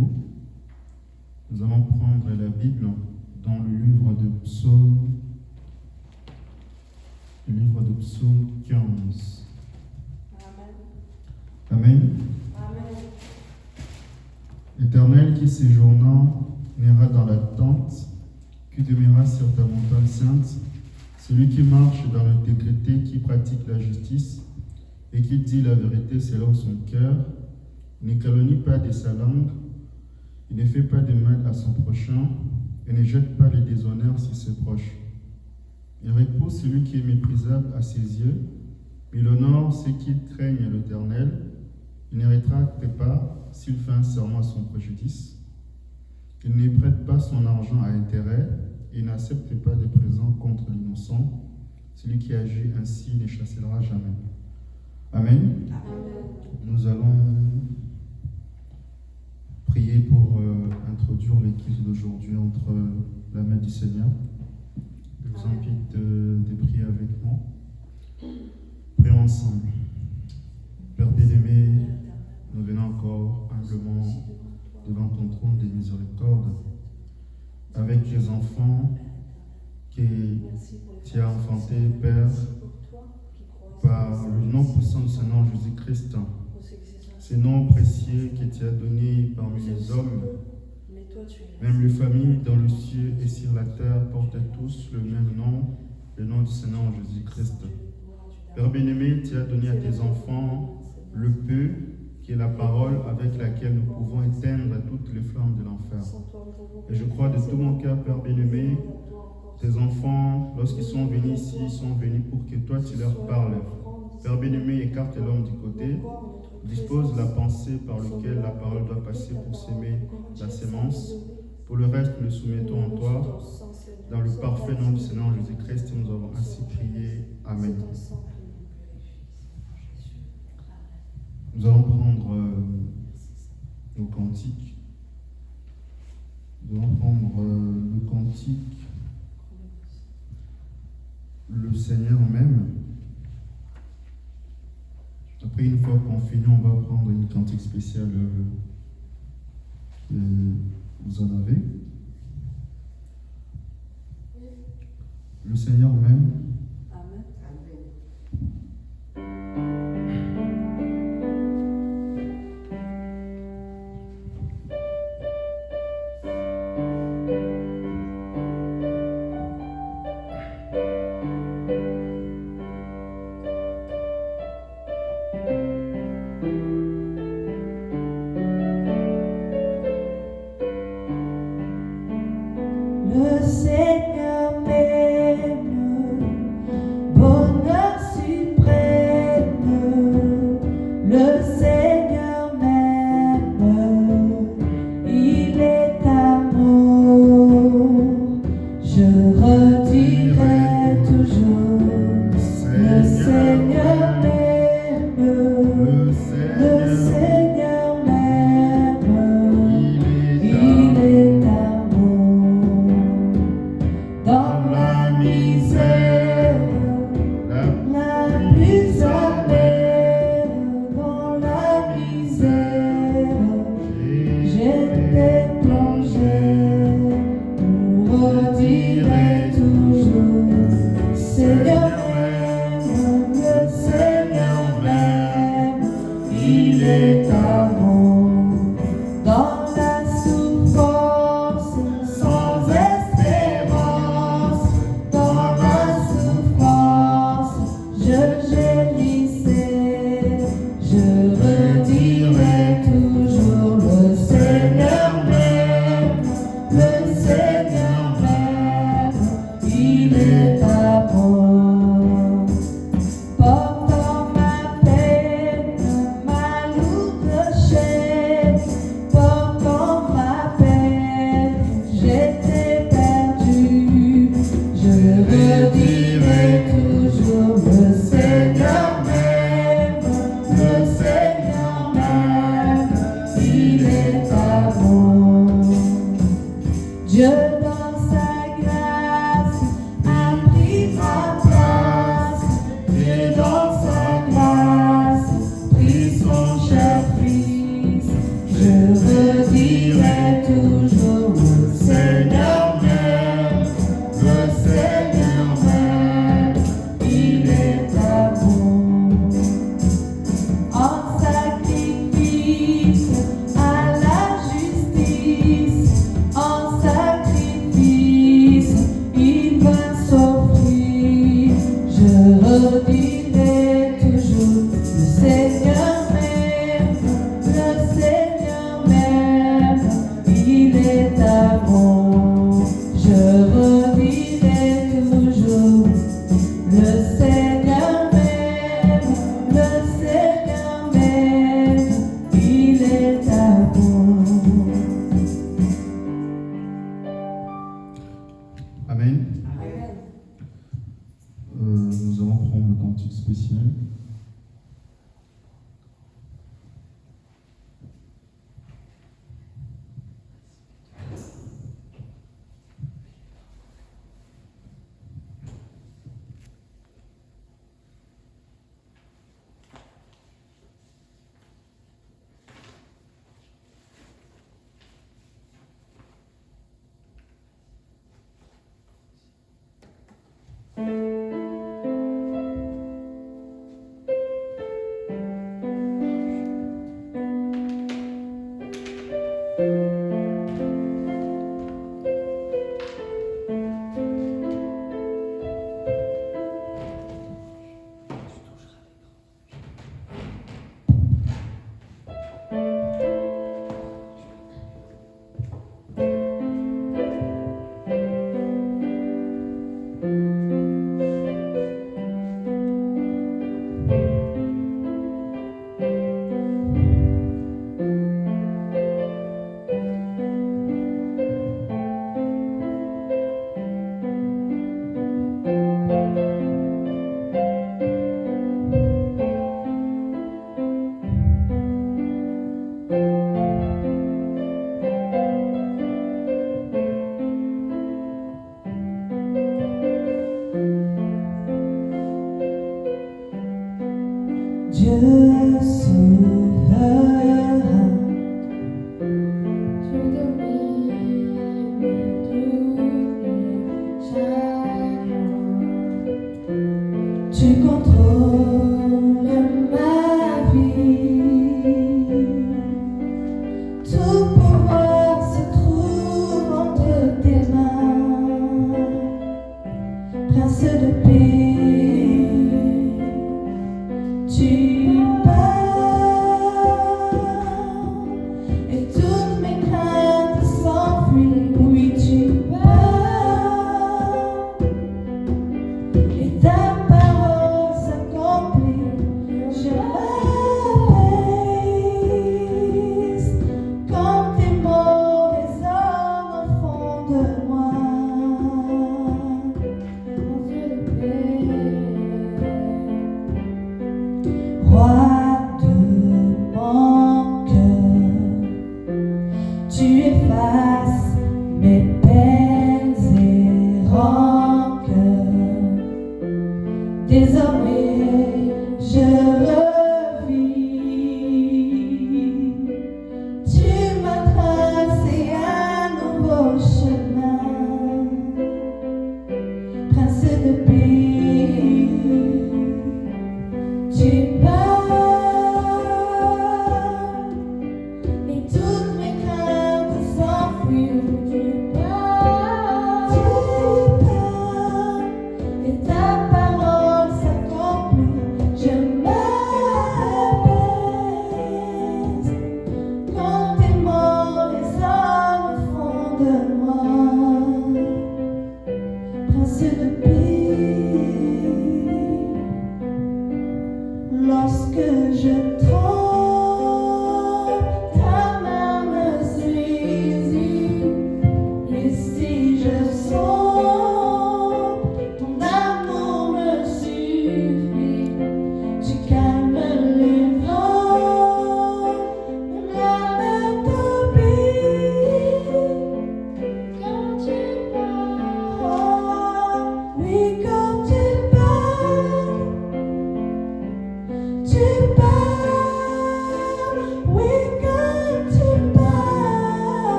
vous. Nous allons prendre la Bible dans le livre de Psaume 15. Amen. Amen. Éternel qui séjournant n'ira dans la tente, qui demeurera sur ta montagne sainte, celui qui marche dans l'intégrité, qui pratique la justice et qui dit la vérité selon son cœur, ne calomnie pas de sa langue, il ne fait pas de mal à son prochain et ne jette pas le déshonneur sur ses proches. Il repousse celui qui est méprisable à ses yeux, mais il honore ceux qui craignent l'Éternel. Il ne rétracte pas s'il fait un serment à son préjudice. Il ne prête pas son argent à intérêt et n'accepte pas de présents contre l'innocent. Celui qui agit ainsi ne chassera jamais. Amen. Amen. Nous allons prier pour introduire l'équipe d'aujourd'hui entre la main du Seigneur. Je vous invite de prier avec moi. Prions ensemble. Père bien-aimé, nous venons encore humblement devant ton trône de miséricorde avec les enfants que tu as enfantés, Père, par le nom puissant de ce nom Jésus-Christ. Ce nom précieux que tu as donné parmi les hommes, même les familles dans le ciel et sur la terre portent tous le même nom, le nom de ce nom Jésus-Christ. Père bien-aimé, tu as donné à tes enfants le peu qui est la parole avec laquelle nous pouvons éteindre toutes les flammes de l'enfer. Et je crois de tout mon cœur, Père bien-aimé, tes enfants, lorsqu'ils sont venus ici, ils sont venus pour que toi tu leur parles. Père bien-aimé, écarte l'homme du côté, dispose la pensée par laquelle la parole doit passer pour s'aimer la sémence. Pour le reste, nous le soumettons en toi. Dans le parfait nom du Seigneur Jésus-Christ, nous avons ainsi prié. Amen. Nous allons prendre nos cantiques. Nous allons prendre le cantique Le Seigneur même. Après, une fois qu'on finit, on va prendre une cantique spéciale que vous en avez. Le Seigneur même. Amen. Le Seigneur m'aime, bonheur suprême. Le Seigneur m'aime, il est amour. Je redirai toujours, le Seigneur m'aime, le Seigneur m'aime, il est amour. Dans la misère, la plus amère, dans la misère, j'étais plongé, vous redirai toujours, Seigneur m'aime, le Seigneur m'aime, il est amour. Dans la souffrance, sans espérance, dans la souffrance, je gémissais, je redirai toujours, le Seigneur m'aime, le Seigneur m'aime, il est amour. Portant ma peine, ma lourde chaîne, portant ma peine, j'étais perdu. Je redirai toujours, le Seigneur m'aime, le Seigneur m'aime, il est amour. Dieu dans sa grâce a pris ma place, Dieu dans sa grâce prit son cher fils. Je redirai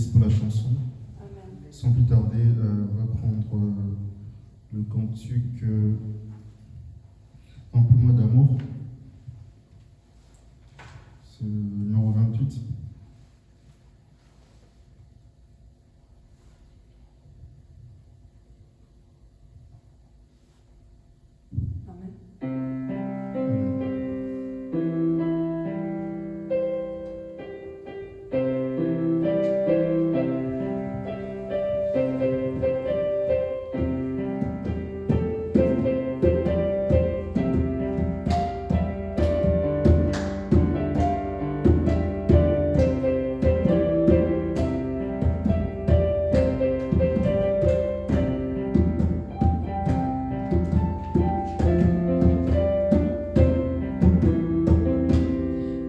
Alice pour la chanson. Amen. Sans plus tarder, on va prendre le cantique Remplis-moi d'amour. C'est le numéro 28. Amen.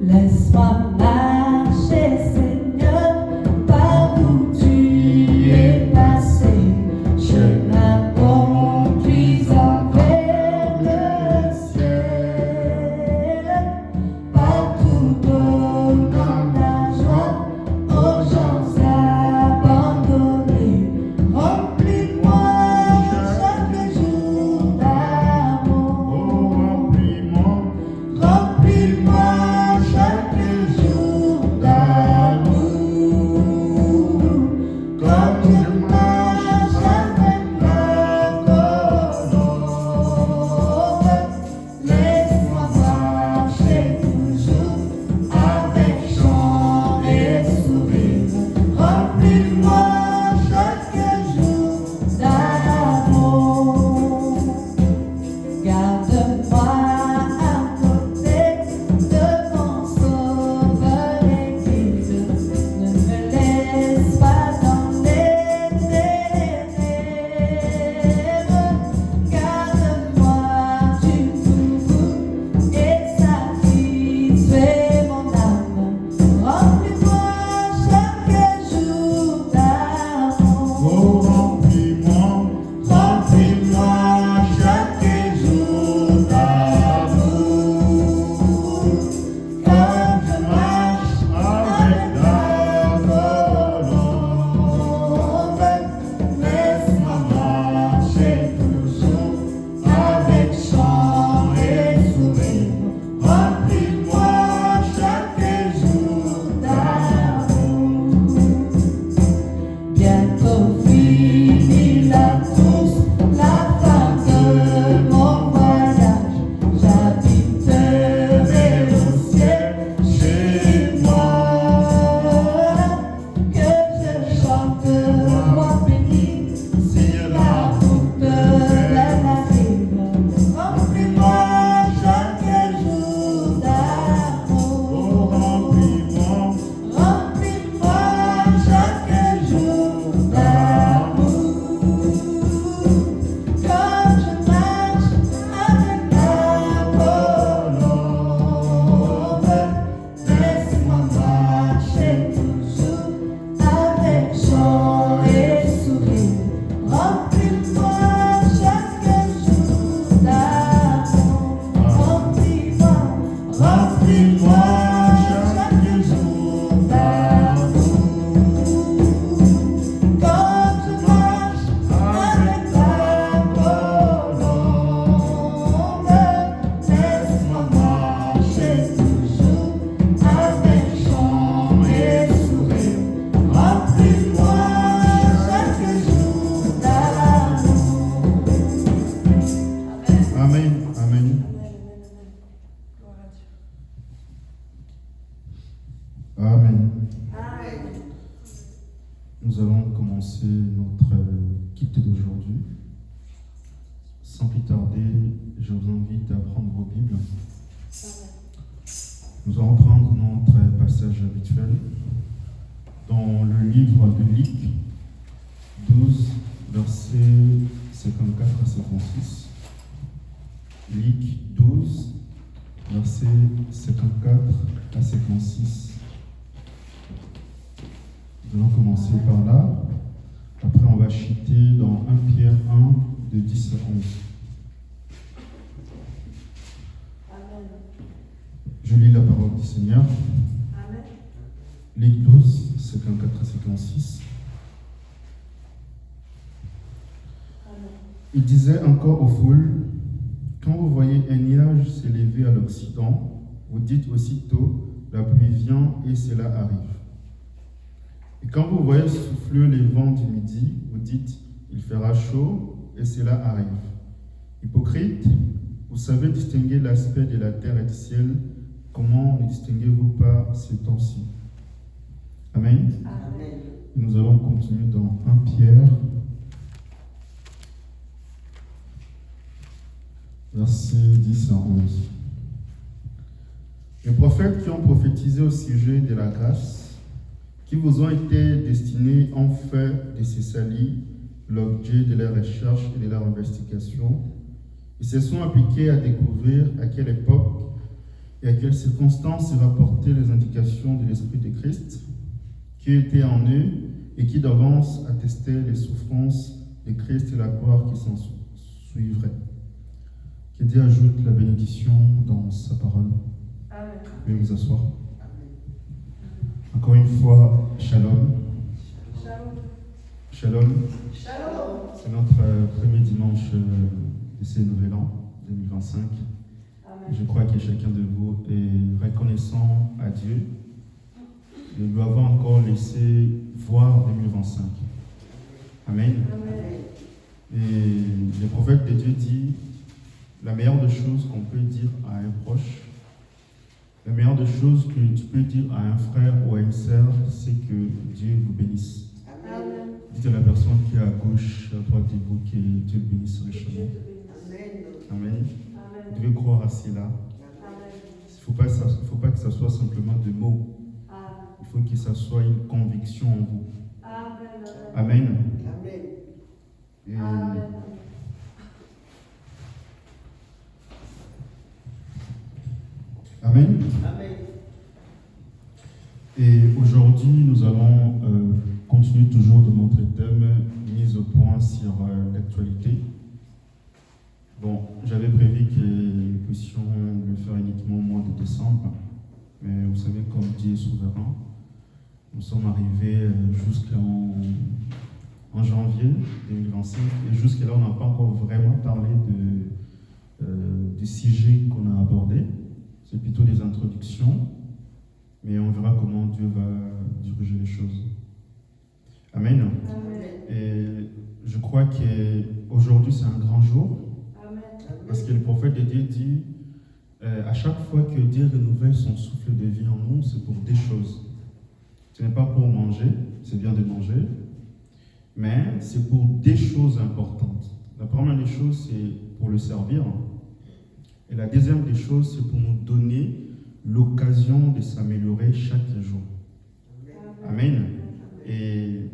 Laisse-moi marcher, Seigneur, par où tu es passé. Chemin conduisant vers le ciel. Partout donnant la joie aux gens abandonnés. Remplis-moi chaque jour d'amour. Oh, remplis-moi. Remplis-moi chaque jour d'amour, comme je marche avec ma colombe. Laisse-moi marcher toujours avec chant et sourire. Remplis-moi chaque jour d'amour. Garde-moi à côté de mon sauveur et-il. Ne me laisse pas dans les ténèbres. Garde-moi du tout et satisfais mon âme. Remplis-moi chaque jour d'amour. Oh, remplis-moi. Remplis-moi chaque jour d'amour, comme je marche avec ta colombe. Laisse-moi marcher toujours avec chant et sourire. Remplis-moi chaque jour d'amour. Bientôt fini la course, la fin de mon voyage. J'habiterai au ciel chez moi. Que je chante roi béni sur la route vers la rive. Remplis-moi chaque jour d'amour. Oh, remplis-moi. Remplis-moi chaque jour d'amour, comme je marche avec ma colombe. Laisse-moi marcher toujours avec chant et sourire. Remplis-moi chaque jour d'amour. Remplis-moi, remplis-moi chaque jour d'amour. Comme je marche avec ta colombe, laisse-moi marcher toujours avec chant et sourire. Remplis-moi chaque jour d'amour. Amen. Amen. Amen. Gloire à Dieu. Amen. Amen. Nous allons commencer notre culte d'aujourd'hui. Sans plus tarder, je vous invite à prendre vos Bibles. Nous allons prendre notre passage habituel dans le livre de Luc 12, versets 54 à 56. Luc 12, versets 54 à 56. Nous allons commencer par là. Après, on va chuter dans 1 Pierre 1, de 10 à 11. Je lis la parole du Seigneur. Amen. Luc 12, 54 à 56. Amen. Il disait encore aux foules, quand vous voyez un nuage s'élever à l'Occident, vous dites aussitôt, la pluie vient et cela arrive. Et quand vous voyez souffler les vents du midi, vous dites, il fera chaud et cela arrive. Hypocrite, vous savez distinguer l'aspect de la terre et du ciel, comment ne distinguez-vous pas ces temps-ci? Amen. Amen. Nous allons continuer dans 1 Pierre, versets 10 à 11. Les prophètes qui ont prophétisé au sujet de la grâce, qui vous ont été destinés, ont fait de ces salis l'objet de leurs recherches et de leurs investigations. Ils se sont appliqués à découvrir à quelle époque et à quelles circonstances se rapportaient les indications de l'Esprit de Christ, qui était en eux et qui d'avance attestait les souffrances de Christ et la gloire qui s'en suivrait. Que Dieu ajoute la bénédiction dans sa parole. Amen. Veuillez vous asseoir. Encore une fois, shalom. Shalom. Shalom. Shalom. C'est notre premier dimanche de ce nouvel an 2025. Amen. Je crois que chacun de vous est reconnaissant à Dieu de lui avoir encore laissé voir 2025. Amen. Amen. Et le prophète de Dieu dit, la meilleure des choses qu'on peut dire à un proche, la meilleure des choses que tu peux dire à un frère ou à une sœur, c'est que Dieu vous bénisse. Amen. Dites à la personne qui est à gauche, à droite de vous, que Dieu le bénisse Que Dieu richement. te bénisse. Amen. Amen. Vous devez croire à cela. Amen. Il ne faut pas que ça soit simplement des mots. Amen. Il faut que ça soit une conviction en vous. Amen. Amen. Et Amen. Amen. Et aujourd'hui, nous allons continuer toujours de notre thème mise au point sur l'actualité. Bon, j'avais prévu que nous puissions le faire uniquement au mois de décembre, mais vous savez, comme Dieu est souverain, nous sommes arrivés jusqu'en janvier 2025, et jusqu'à là, on n'a pas encore vraiment parlé du sujet qu'on a abordé. C'est plutôt des introductions, mais on verra comment Dieu va diriger les choses. Amen. Amen. Et je crois qu'aujourd'hui, c'est un grand jour, Amen. parce que le prophète de Dieu dit, à chaque fois que Dieu renouvelle son souffle de vie en nous, c'est pour des choses. Ce n'est pas pour manger, c'est bien de manger, mais c'est pour des choses importantes. La première des choses, c'est pour le servir. Et la deuxième des choses, c'est pour nous donner l'occasion de s'améliorer chaque jour. Amen. Et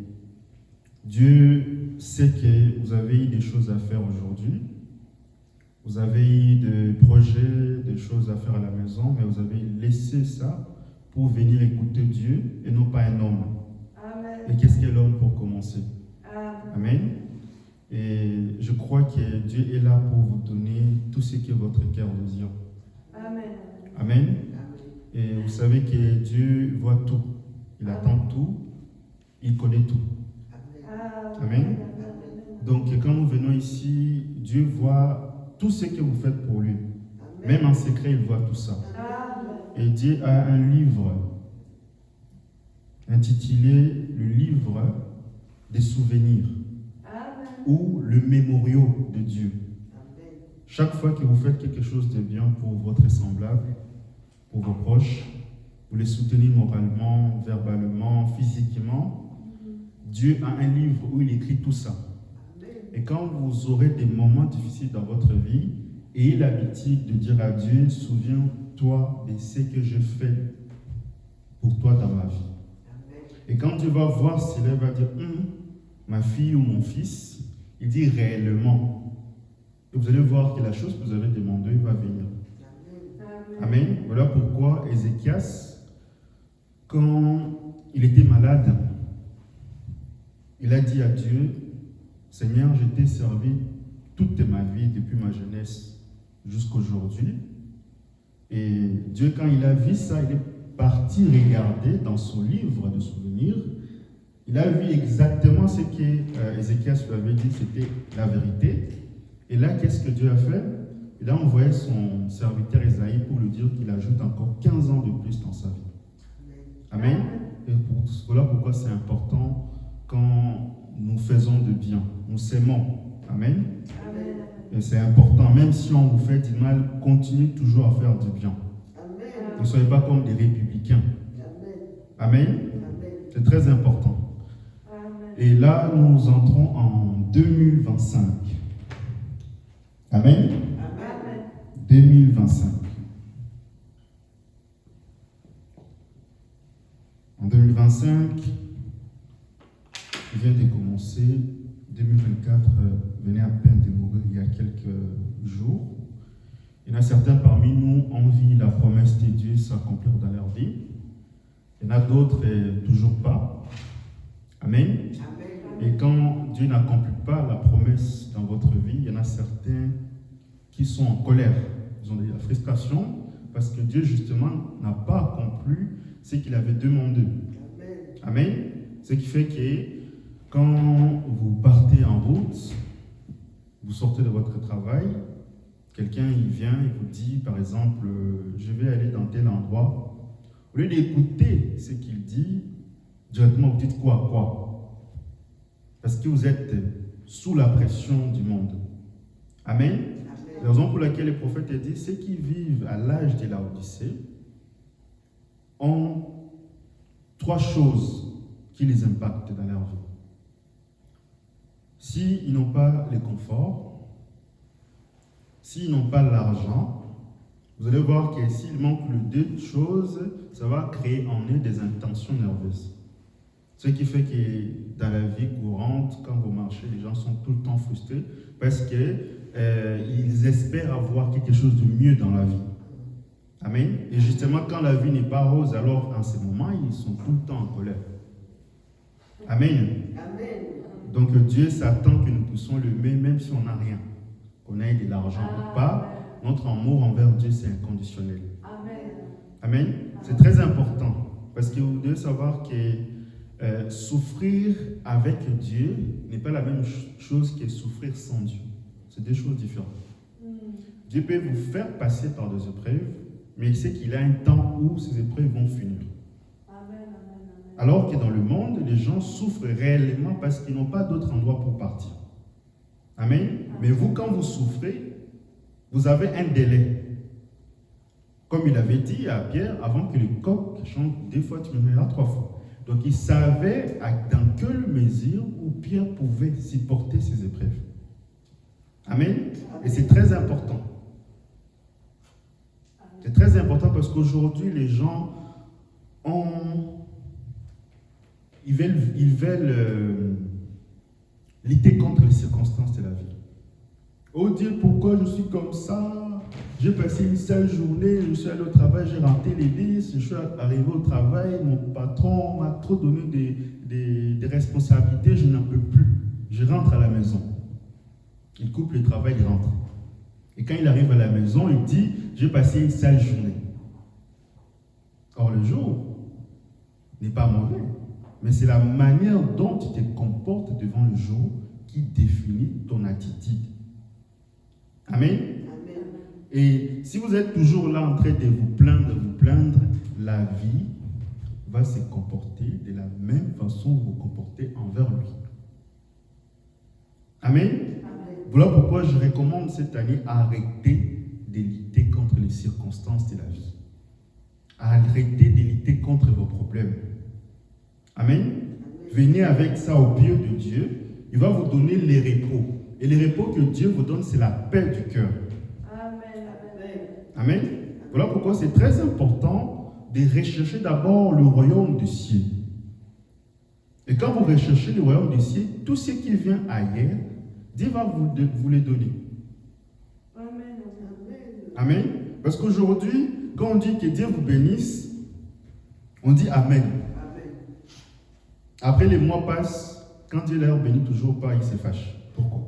Dieu sait que vous avez eu des choses à faire aujourd'hui. Vous avez eu des projets, des choses à faire à la maison, mais vous avez laissé ça pour venir écouter Dieu et non pas un homme. Amen. Et qu'est-ce qu'est l'homme pour commencer? Amen. Amen. Et je crois que Dieu est là pour vous donner tout ce que votre cœur désire. Amen. Amen. Et vous savez que Dieu voit tout. Il attend tout. Il connaît tout. Amen. Donc quand nous venons ici, Dieu voit tout ce que vous faites pour lui. Même en secret, il voit tout ça. Amen. Et Dieu a un livre intitulé le livre des souvenirs Amen. ou le mémorial de Dieu. Chaque fois que vous faites quelque chose de bien pour votre semblable, pour vos proches, vous les soutenez moralement, verbalement, physiquement, Dieu a un livre où il écrit tout ça. Et quand vous aurez des moments difficiles dans votre vie, ayez l'habitude de dire à Dieu, souviens-toi de ce que je fais pour toi dans ma vie. Et quand Dieu va voir cela, il va dire, ma fille ou mon fils, il dit réellement. Et vous allez voir que la chose que vous avez demandée va venir. Amen. Voilà pourquoi Ézéchias, quand il était malade, il a dit à Dieu, Seigneur, je t'ai servi toute ma vie, depuis ma jeunesse jusqu'à aujourd'hui. Et Dieu, quand il a vu ça, il est parti regarder dans son livre de souvenirs. venir. Il a vu exactement ce que Ézéchias lui avait dit, c'était la vérité. Et là, qu'est-ce que Dieu a fait? Il a envoyé son serviteur Esaïe pour lui dire qu'il ajoute encore 15 ans de plus dans sa vie. Amen. Et voilà pourquoi c'est important quand nous faisons de bien, nous s'aimons. Amen. Amen. Et c'est important, même si on vous fait du mal, continuez toujours à faire du bien. Ne soyez pas comme des républicains. Amen. C'est très important. Amen. Et là, nous entrons en 2025. Amen. Amen. 2025. En 2025, il vient de commencer. 2024 venait à peine de mourir il y a quelques jours. Il y en a certains parmi nous ont vu la promesse de Dieu s'accomplir dans leur vie. Il y en a d'autres toujours pas. Amen. Et quand Dieu n'accomplit pas la promesse dans votre vie, il y en a certains qui sont en colère. Ils ont de la frustration parce que Dieu justement n'a pas accompli ce qu'il avait demandé. Amen. Ce qui fait que quand vous partez en route, vous sortez de votre travail, quelqu'un il vient et vous dit par exemple je vais aller dans tel endroit. Au lieu d'écouter ce qu'il dit, directement vous dites quoi? Parce que vous êtes sous la pression du monde. Amen. La raison pour laquelle le prophète a dit ceux qui vivent à l'âge de la Odyssée ont 3 choses qui les impactent dans leur vie. S'ils n'ont pas le confort, s'ils n'ont pas l'argent, vous allez voir que s'il manque les 2 choses, ça va créer en eux des intentions nerveuses. Ce qui fait que dans la vie courante, quand vous marchez, les gens sont tout le temps frustrés parce qu'ils espèrent avoir quelque chose de mieux dans la vie. Amen. Et justement, quand la vie n'est pas rose, alors en ce moment, ils sont tout le temps en colère. Amen. Donc Dieu s'attend que nous puissions l'aimer même si on n'a rien. Qu'on ait de l'argent ou pas, notre amour envers Dieu c'est inconditionnel. Amen. C'est très important parce que vous devez savoir que souffrir avec Dieu n'est pas la même chose que souffrir sans Dieu. C'est 2 choses différentes. Dieu peut vous faire passer par des épreuves, mais il sait qu'il a un temps où ces épreuves vont finir. Alors que dans le monde, les gens souffrent réellement parce qu'ils n'ont pas d'autre endroit pour partir. Amen. Mais vous, quand vous souffrez, vous avez un délai. Comme il avait dit à Pierre, avant que le coq chante 2 fois, tu me verras 3 fois. Donc il savait dans quelle mesure où Pierre pouvait supporter ces épreuves. Amen. Et c'est très important. C'est très important parce qu'aujourd'hui, les gens ils veulent lutter contre les circonstances de la vie. Oh Dieu, pourquoi je suis comme ça? J'ai passé une sale journée, je suis allé au travail, j'ai raté les listes, je suis arrivé au travail, mon patron m'a trop donné des responsabilités, je n'en peux plus. Je rentre à la maison. Il coupe le travail, il rentre. Et quand il arrive à la maison, il dit, j'ai passé une sale journée. Or, le jour n'est pas mauvais, mais c'est la manière dont tu te comportes devant le jour qui définit ton attitude. Amen. Et si vous êtes toujours là en train de vous plaindre, la vie va se comporter de la même façon que vous vous comportez envers lui. Amen. Voilà pourquoi je recommande cette année arrêter de lutter contre les circonstances de la vie. Arrêtez de lutter contre vos problèmes. Amen. Venez avec ça au pied de Dieu. Il va vous donner les repos. Et les repos que Dieu vous donne, c'est la paix du cœur. Amen. Voilà pourquoi c'est très important de rechercher d'abord le royaume des cieux. Et quand vous recherchez le royaume des cieux, tout ce qui vient ailleurs, Dieu va vous les donner. Amen. Parce qu'aujourd'hui, quand on dit que Dieu vous bénisse, on dit Amen. Après, les mois passent, quand Dieu leur bénit toujours pas, il se fâche. Pourquoi?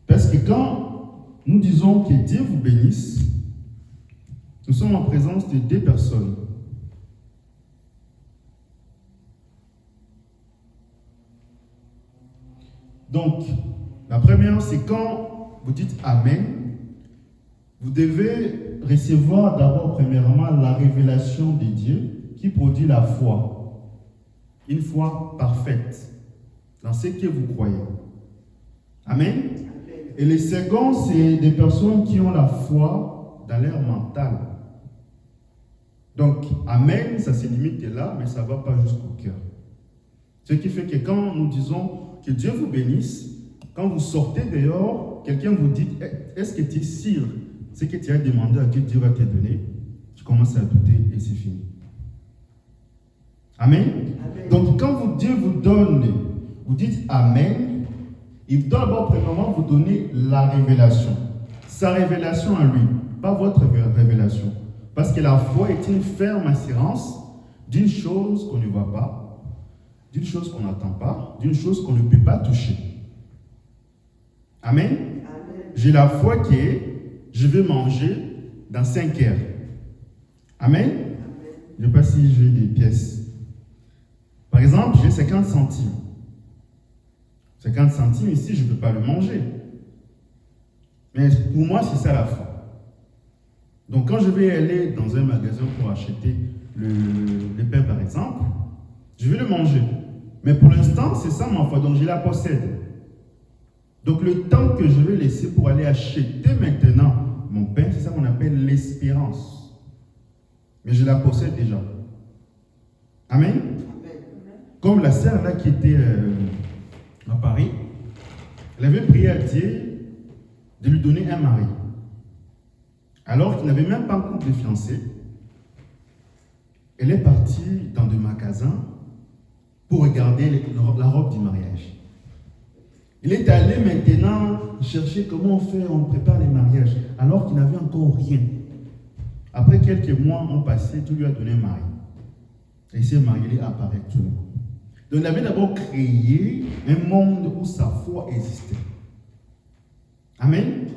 Parce que quand nous disons que Dieu vous bénisse, nous sommes en présence de 2 personnes. Donc, la première, c'est quand vous dites Amen, vous devez recevoir d'abord, premièrement, la révélation de Dieu qui produit la foi. Une foi parfaite dans ce que vous croyez. Amen. Et le second, c'est des personnes qui ont la foi dans leur mental. Donc, Amen, ça se limite là, mais ça ne va pas jusqu'au cœur. Ce qui fait que quand nous disons que Dieu vous bénisse, quand vous sortez dehors, quelqu'un vous dit, est-ce que tu es sûr? Ce que tu as demandé à Dieu, Dieu va te donner. Tu commences à douter et c'est fini. Amen. Amen. Donc, quand Dieu vous donne, vous dites Amen, il doit d'abord, premièrement, vous donner la révélation. Sa révélation à lui, pas votre révélation. Parce que la foi est une ferme assurance d'une chose qu'on ne voit pas, d'une chose qu'on n'entend pas, d'une chose qu'on ne peut pas toucher. Amen. Amen. J'ai la foi que je vais manger dans 5 heures. Amen. Amen. Je ne sais pas si j'ai des pièces. Par exemple, j'ai 50 centimes. 50 centimes ici, je ne peux pas le manger. Mais pour moi, c'est ça la foi. Donc quand je vais aller dans un magasin pour acheter le pain par exemple, je vais le manger. Mais pour l'instant, c'est ça ma foi, donc je la possède. Donc le temps que je vais laisser pour aller acheter maintenant mon pain, c'est ça qu'on appelle l'espérance. Mais je la possède déjà. Amen. Amen. Comme la sœur là qui était à Paris, elle avait prié à Dieu de lui donner un mari. Alors qu'il n'avait même pas un couple de fiancés, elle est partie dans des magasins pour regarder la robe du mariage. Il est allé maintenant chercher comment on fait, on prépare les mariages, alors qu'il n'avait encore rien. Après quelques mois ont passé, tout lui a donné un mari. Et ce mari apparaît tout le monde. Donc il avait d'abord créé un monde où sa foi existait. Amen. Amen.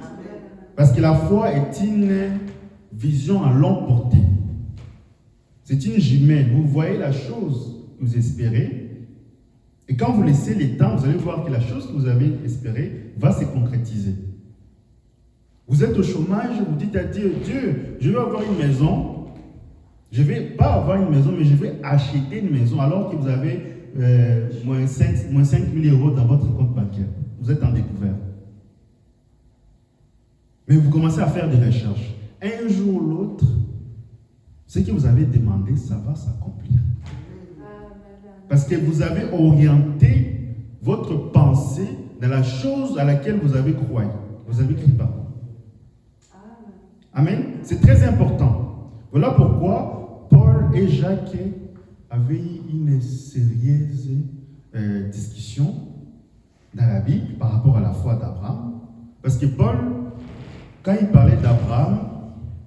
Parce que la foi est une vision à longue portée. C'est une jumelle. Vous voyez la chose que vous espérez. Et quand vous laissez le temps, vous allez voir que la chose que vous avez espérée va se concrétiser. Vous êtes au chômage, vous dites à Dieu, Dieu, je veux avoir une maison. Je ne vais pas avoir une maison, mais je vais acheter une maison alors que vous avez moins 5 000 euros dans votre compte bancaire. Vous êtes en découvert. Mais vous commencez à faire des recherches. Un jour ou l'autre, ce que vous avez demandé, ça va s'accomplir. Parce que vous avez orienté votre pensée dans la chose à laquelle vous avez cru. Vous avez cru pardon. Amen. C'est très important. Voilà pourquoi Paul et Jacques avaient eu une sérieuse discussion dans la Bible par rapport à la foi d'Abraham. Parce que Paul, quand il parlait d'Abraham,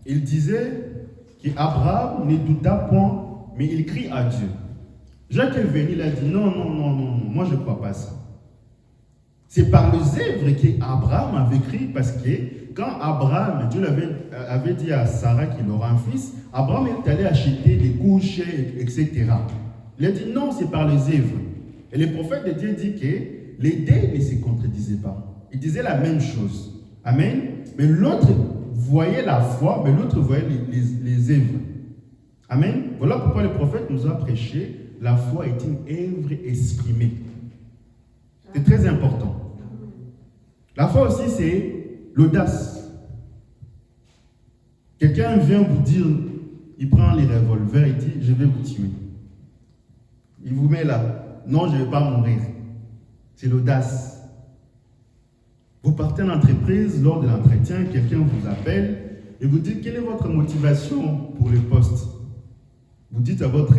il disait qu'Abraham ne douta point, mais il crie à Dieu. Jacques est venu, il a dit non, moi je ne crois pas ça. C'est par les œuvres qu'Abraham avait crié, parce que quand Abraham, Dieu avait dit à Sarah qu'il aura un fils, Abraham est allé acheter des couches, etc. Il a dit non, c'est par les œuvres. Et le prophète de Dieu dit que les deux ne se contredisaient pas. Ils disaient la même chose. Amen. Mais l'autre voyait la foi, mais l'autre voyait les œuvres. Amen. Voilà pourquoi le prophète nous a prêché. La foi est une œuvre exprimée. C'est très important. La foi aussi, c'est l'audace. Quelqu'un vient vous dire, il prend les revolvers, il dit, je vais vous tuer. Il vous met là. Non, je ne vais pas mourir. C'est l'audace. Vous partez en entreprise, lors de l'entretien, quelqu'un vous appelle et vous dit, quelle est votre motivation pour le poste? Vous dites à votre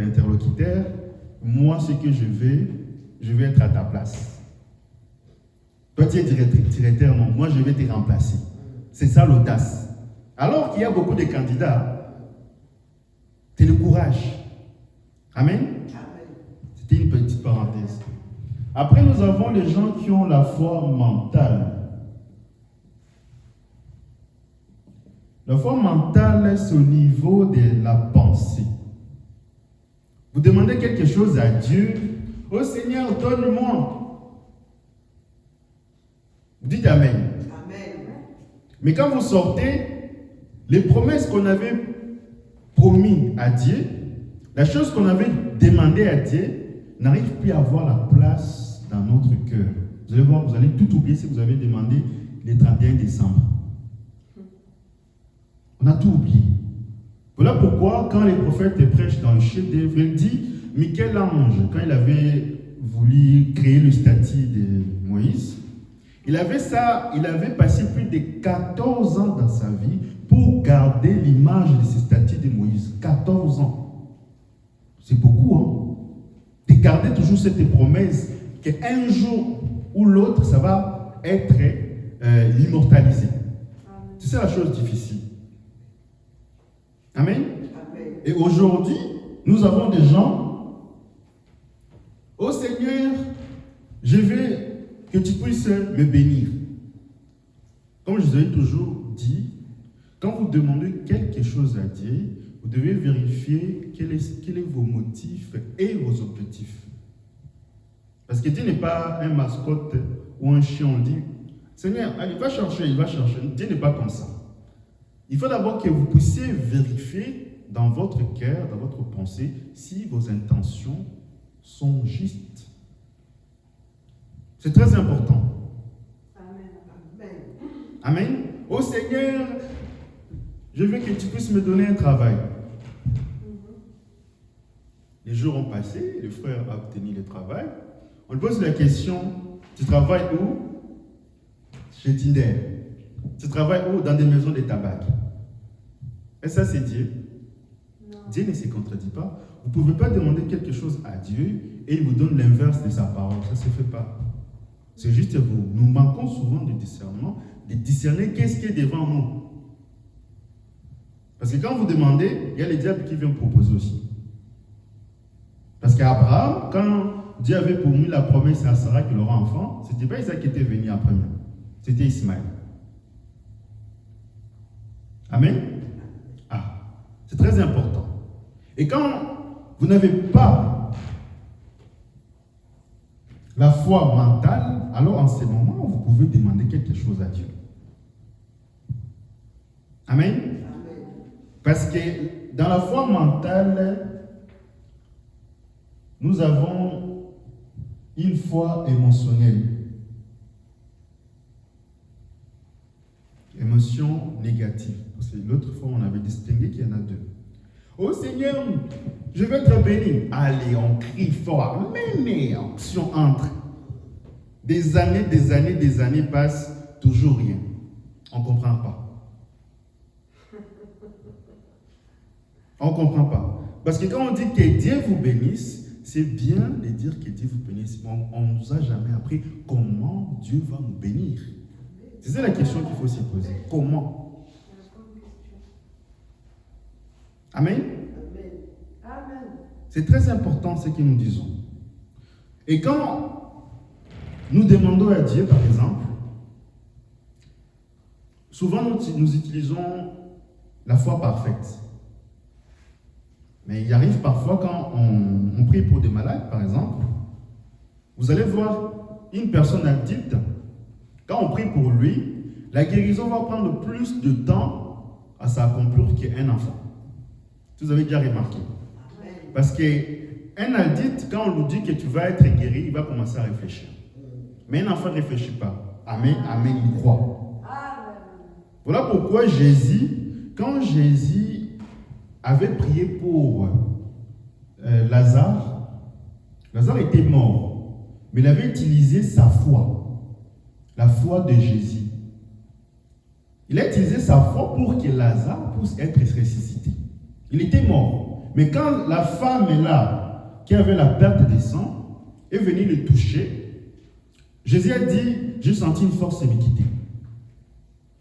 interlocuteur, moi, ce que je vais être à ta place. Toi, tu es directeur, non, moi, je vais te remplacer. C'est ça l'audace. Alors qu'il y a beaucoup de candidats, c'est le courage. Amen. C'était une petite parenthèse. Après, nous avons les gens qui ont la foi mentale. La foi mentale, c'est au niveau de la pensée. Vous demandez quelque chose à Dieu. Oh Seigneur, donne-moi. Dites Amen. Amen. Mais quand vous sortez, les promesses qu'on avait promis à Dieu, la chose qu'on avait demandé à Dieu, n'arrive plus à avoir la place dans notre cœur. Vous allez voir, vous allez tout oublier si vous avez demandé le 31 décembre. On a tout oublié. Voilà pourquoi, quand les prophètes prêchent dans le chef-d'œuvre, il dit, Michel-Ange, quand il avait voulu créer le statut de Moïse, il avait passé plus de 14 ans dans sa vie pour garder l'image de ce statut de Moïse. 14 ans. C'est beaucoup, hein? De garder toujours cette promesse qu'un jour ou l'autre, ça va être immortalisé. C'est ça la chose difficile. Amen. Amen. Et aujourd'hui, nous avons des gens, oh Seigneur, je veux que tu puisses me bénir. Comme je vous ai toujours dit, quand vous demandez quelque chose à Dieu, vous devez vérifier quels sont vos motifs et vos objectifs. Parce que Dieu n'est pas un mascotte ou un chien, on dit, Seigneur, allez, va chercher, il va chercher. Dieu n'est pas comme ça. Il faut d'abord que vous puissiez vérifier dans votre cœur, dans votre pensée, si vos intentions sont justes. C'est très important. Amen. Amen. Oh Seigneur, je veux que tu puisses me donner un travail. Les jours ont passé, le frère a obtenu le travail. On lui pose la question, tu travailles où? Chez Tinder. Tu travailles où? Dans des maisons de tabac. Et ça, c'est Dieu. Non. Dieu ne se contredit pas. Vous ne pouvez pas demander quelque chose à Dieu et il vous donne l'inverse de sa parole. Ça ne se fait pas. C'est juste vous. Nous manquons souvent de discernement, de discerner qu'est-ce qui est devant nous. Parce que quand vous demandez, il y a le diable qui vient proposer aussi. Parce qu'Abraham, quand Dieu avait promis la promesse à Sarah qu'il aura enfant, ce n'était pas Isaac qui était venu en premier. C'était Ismaël. Amen. Ah, c'est très important. Et quand vous n'avez pas la foi mentale, alors en ce moment, vous pouvez demander quelque chose à Dieu. Amen. Parce que dans la foi mentale, nous avons une foi émotionnelle. Émotion négative. Parce que l'autre fois, on avait distingué qu'il y en a deux. Oh Seigneur, je vais être béni. Allez, on crie fort. Mais si on entre, des années passent, toujours rien. On ne comprend pas. On ne comprend pas. Parce que quand on dit que Dieu vous bénisse, c'est bien de dire que Dieu vous bénisse. On ne nous a jamais appris comment Dieu va nous bénir. C'est ça la question qu'il faut se poser. Comment? Amen. Amen. C'est très important ce que nous disons. Et quand nous demandons à Dieu, par exemple, souvent nous utilisons la foi parfaite. Mais il arrive parfois quand on prie pour des malades, par exemple, vous allez voir une personne adulte, quand on prie pour lui, la guérison va prendre plus de temps à s'accomplir qu'un enfant. Vous avez déjà remarqué. Parce qu'un adulte, quand on lui dit que tu vas être guéri, il va commencer à réfléchir. Mais un enfant ne réfléchit pas. Amen, amen, il croit. Voilà pourquoi Jésus, quand Jésus avait prié pour Lazare, Lazare était mort, mais il avait utilisé sa foi, la foi de Jésus. Il a utilisé sa foi pour que Lazare puisse être ressuscité. Il était mort, mais quand la femme là, qui avait la perte de sang, est venue le toucher, Jésus a dit, j'ai senti une force me quitter.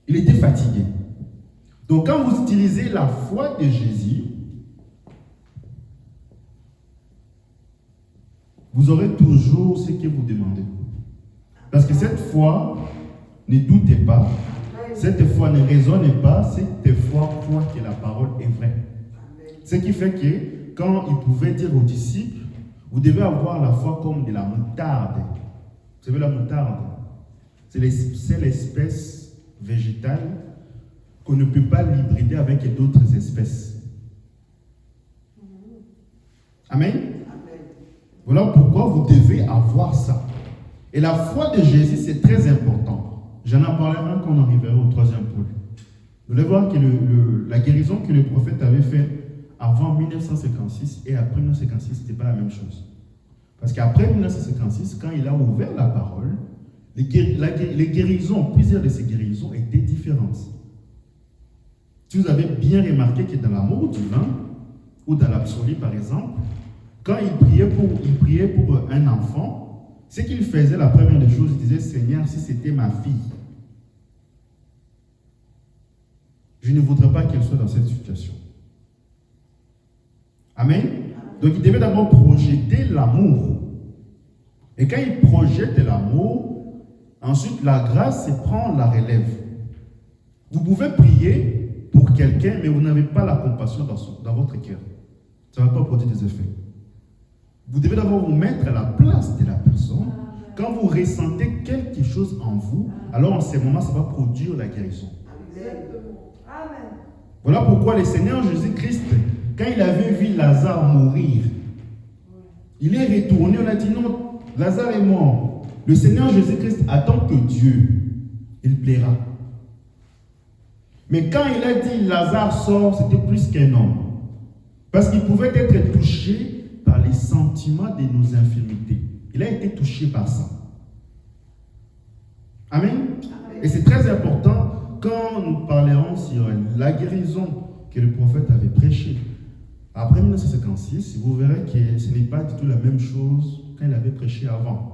Il était fatigué. Donc quand vous utilisez la foi de Jésus, vous aurez toujours ce que vous demandez. Parce que cette foi, ne doutez pas, cette foi ne raisonne pas, cette foi croit que la parole est vraie. Ce qui fait que quand il pouvait dire aux disciples, vous devez avoir la foi comme de la moutarde. Vous savez la moutarde? C'est l'espèce végétale qu'on ne peut pas l'hybrider avec d'autres espèces. Amen. Amen. Voilà pourquoi vous devez avoir ça. Et la foi de Jésus, c'est très important. J'en en parlerai quand on arrivera au troisième pôle. Vous allez voir que la guérison que le prophète avait faite avant 1956 et après 1956, ce n'était pas la même chose. Parce qu'après 1956, quand il a ouvert la parole, les guérisons, plusieurs de ces guérisons étaient différentes. Si vous avez bien remarqué que dans l'amour divin, ou dans l'absolu par exemple, quand il priait pour un enfant, ce qu'il faisait, la première des choses, il disait, Seigneur, si c'était ma fille, je ne voudrais pas qu'elle soit dans cette situation. Amen. Donc il devait d'abord projeter l'amour. Et quand il projette l'amour, ensuite la grâce prend la relève. Vous pouvez prier pour quelqu'un, mais vous n'avez pas la compassion dans votre cœur. Ça ne va pas produire des effets. Vous devez d'abord vous mettre à la place de la personne. Quand vous ressentez quelque chose en vous, alors en ce moment, ça va produire la guérison. Amen. Voilà pourquoi le Seigneur Jésus-Christ, quand il avait vu Lazare mourir, il est retourné, on a dit non, Lazare est mort. Le Seigneur Jésus-Christ attend que Dieu, il plaira. Mais quand il a dit Lazare sort, c'était plus qu'un homme. Parce qu'il pouvait être touché par les sentiments de nos infirmités. Il a été touché par ça. Amen. Et c'est très important quand nous parlerons sur la guérison que le prophète avait prêchée. Après 1956, vous verrez que ce n'est pas du tout la même chose quand il avait prêché avant.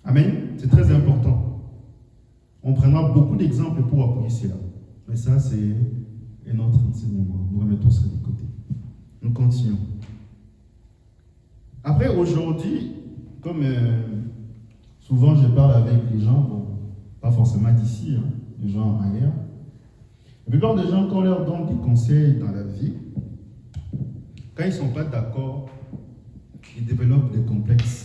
Amen. C'est très important. On prendra beaucoup d'exemples pour appuyer cela. Mais ça, c'est un autre enseignement. Nous remettons ça de côté. Nous continuons. Après, aujourd'hui, comme souvent je parle avec les gens, bon, pas forcément d'ici, hein, les gens ailleurs, la plupart des gens, quand on leur donne des conseils dans la vie, quand ils ne sont pas d'accord, ils développent des complexes.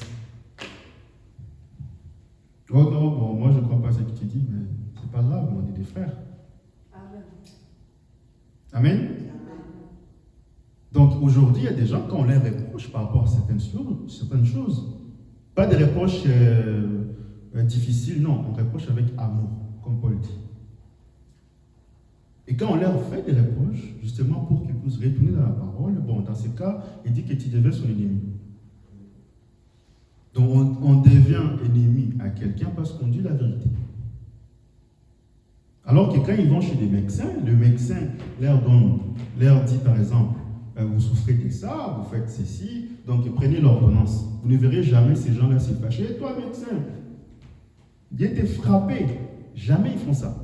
Oh non, bon, moi je ne crois pas à ce que tu dis, mais c'est pas grave, on est des frères. Amen. Amen. Donc aujourd'hui, il y a des gens, quand on les reproche par rapport à certaines choses, pas des reproches difficiles, non, on reproche avec amour, comme Paul dit. Et quand on leur fait des reproches, justement pour qu'ils puissent retourner dans la parole, bon, dans ce cas, il dit que tu deviens son ennemi. Donc on devient ennemi à quelqu'un parce qu'on dit la vérité. Alors que quand ils vont chez des médecins, le médecin leur dit par exemple, vous souffrez de ça, vous faites ceci, donc prenez l'ordonnance. Vous ne verrez jamais ces gens-là se fâcher. Et toi, médecin, viens te frapper. Jamais ils font ça.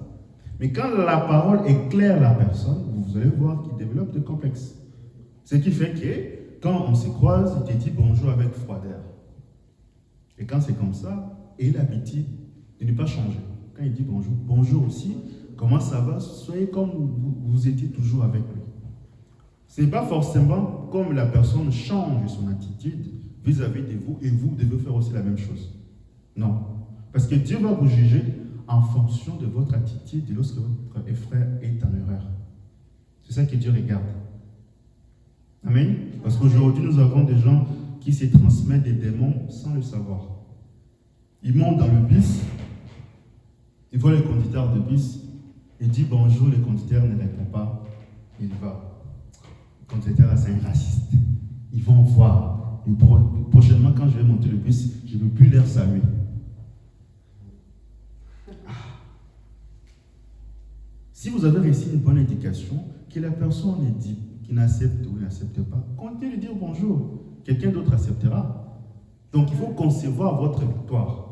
Mais quand la parole éclaire la personne, vous allez voir qu'il développe des complexes. Ce qui fait que quand on se croise, il te dit bonjour avec froideur. Et quand c'est comme ça, et l'habitude de ne pas changer. Quand il dit bonjour, bonjour aussi, comment ça va? Soyez comme vous étiez toujours avec lui. Ce n'est pas forcément comme la personne change son attitude vis-à-vis de vous et vous devez faire aussi la même chose. Non. Parce que Dieu va vous juger en fonction de votre attitude et lorsque votre frère est en erreur. C'est ça que Dieu regarde. Amen. Parce qu'aujourd'hui, nous avons des gens qui se transmettent des démons sans le savoir. Ils montent dans le bus, ils voient le conducteur de bus, il dit bonjour, le conducteur ne répond pas, il va. Le conducteur, c'est un raciste. Ils vont voir. Et prochainement, quand je vais monter le bus, je ne veux plus leur saluer. Si vous avez réussi une bonne éducation, que la personne est dit, qui n'accepte ou n'accepte pas, continuez de dire bonjour. Quelqu'un d'autre acceptera. Donc il faut concevoir votre victoire.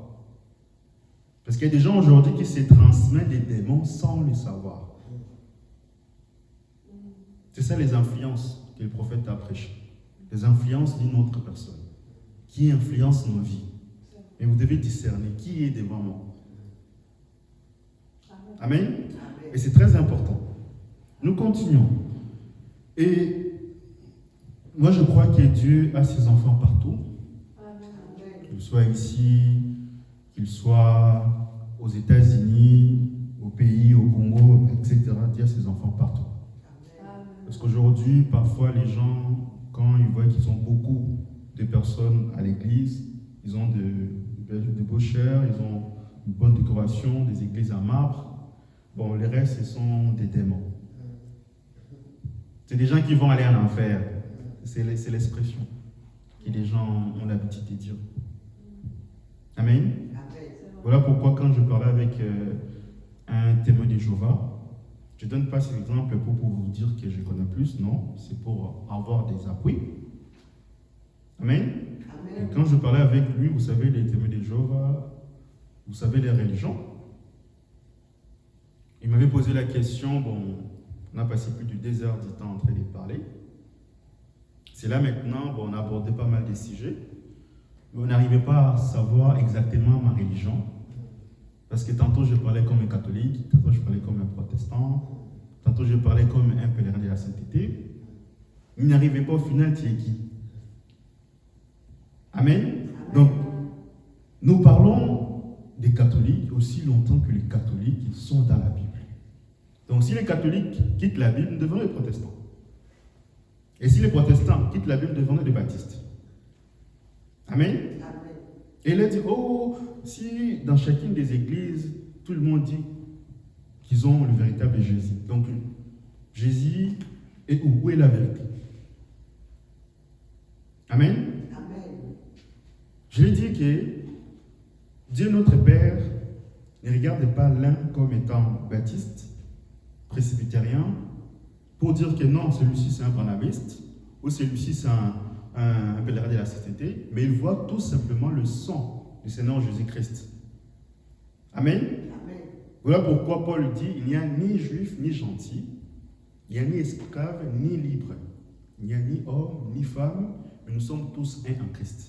Parce qu'il y a des gens aujourd'hui qui se transmettent des démons sans le savoir. C'est ça les influences que le prophète a prêchées. Les influences d'une autre personne qui influencent nos vies. Et vous devez discerner qui est devant moi. Amen. Et c'est très important. Nous continuons. Et moi, je crois que Dieu a ses enfants partout. Qu'il soit ici, qu'il soit aux États-Unis, au pays, au Congo, etc., dire ses enfants partout. Amen. Parce qu'aujourd'hui, parfois, les gens, quand ils voient qu'ils ont beaucoup de personnes à l'église, ils ont de beaux chairs, ils ont une bonne décoration, des églises en marbre. Bon, le reste, ce sont des démons. C'est des gens qui vont aller en enfer. C'est l'expression que les gens ont l'habitude de dire. Amen. Voilà pourquoi quand je parlais avec un témoin de Jéhovah, je ne donne pas cet exemple pour vous dire que je connais plus, non, c'est pour avoir des appuis. Amen. Et quand je parlais avec lui, vous savez, les témoins de Jéhovah, vous savez, les religions, il m'avait posé la question, bon, on a passé plus de 2 heures du temps en train de parler. C'est là maintenant, bon, on a abordé pas mal de sujets, mais on n'arrivait pas à savoir exactement ma religion. Parce que tantôt je parlais comme un catholique, tantôt je parlais comme un protestant, tantôt je parlais comme un pèlerin de la sainteté. Il n'arrivait pas au final, tu es qui? Amen. Donc, nous parlons des catholiques aussi longtemps que les catholiques sont dans la Bible. Donc, si les catholiques quittent la Bible, nous devenons les protestants. Et si les protestants quittent la Bible, nous devenons les baptistes. Amen. Et il a dit, oh, si dans chacune des églises, tout le monde dit qu'ils ont le véritable Jésus. Donc, Jésus est où est la vérité? Amen. Je lui dis que Dieu notre Père ne regarde pas l'un comme étant baptiste, presbytérien, pour dire que non, celui-ci c'est un branhamiste, ou celui-ci c'est un pèlerin de la sainteté, mais il voit tout simplement le sang du Seigneur Jésus-Christ. Amen. Voilà pourquoi Paul dit, il n'y a ni juif ni gentil, il n'y a ni esclave ni libre, il n'y a ni homme ni femme, mais nous sommes tous un en Christ.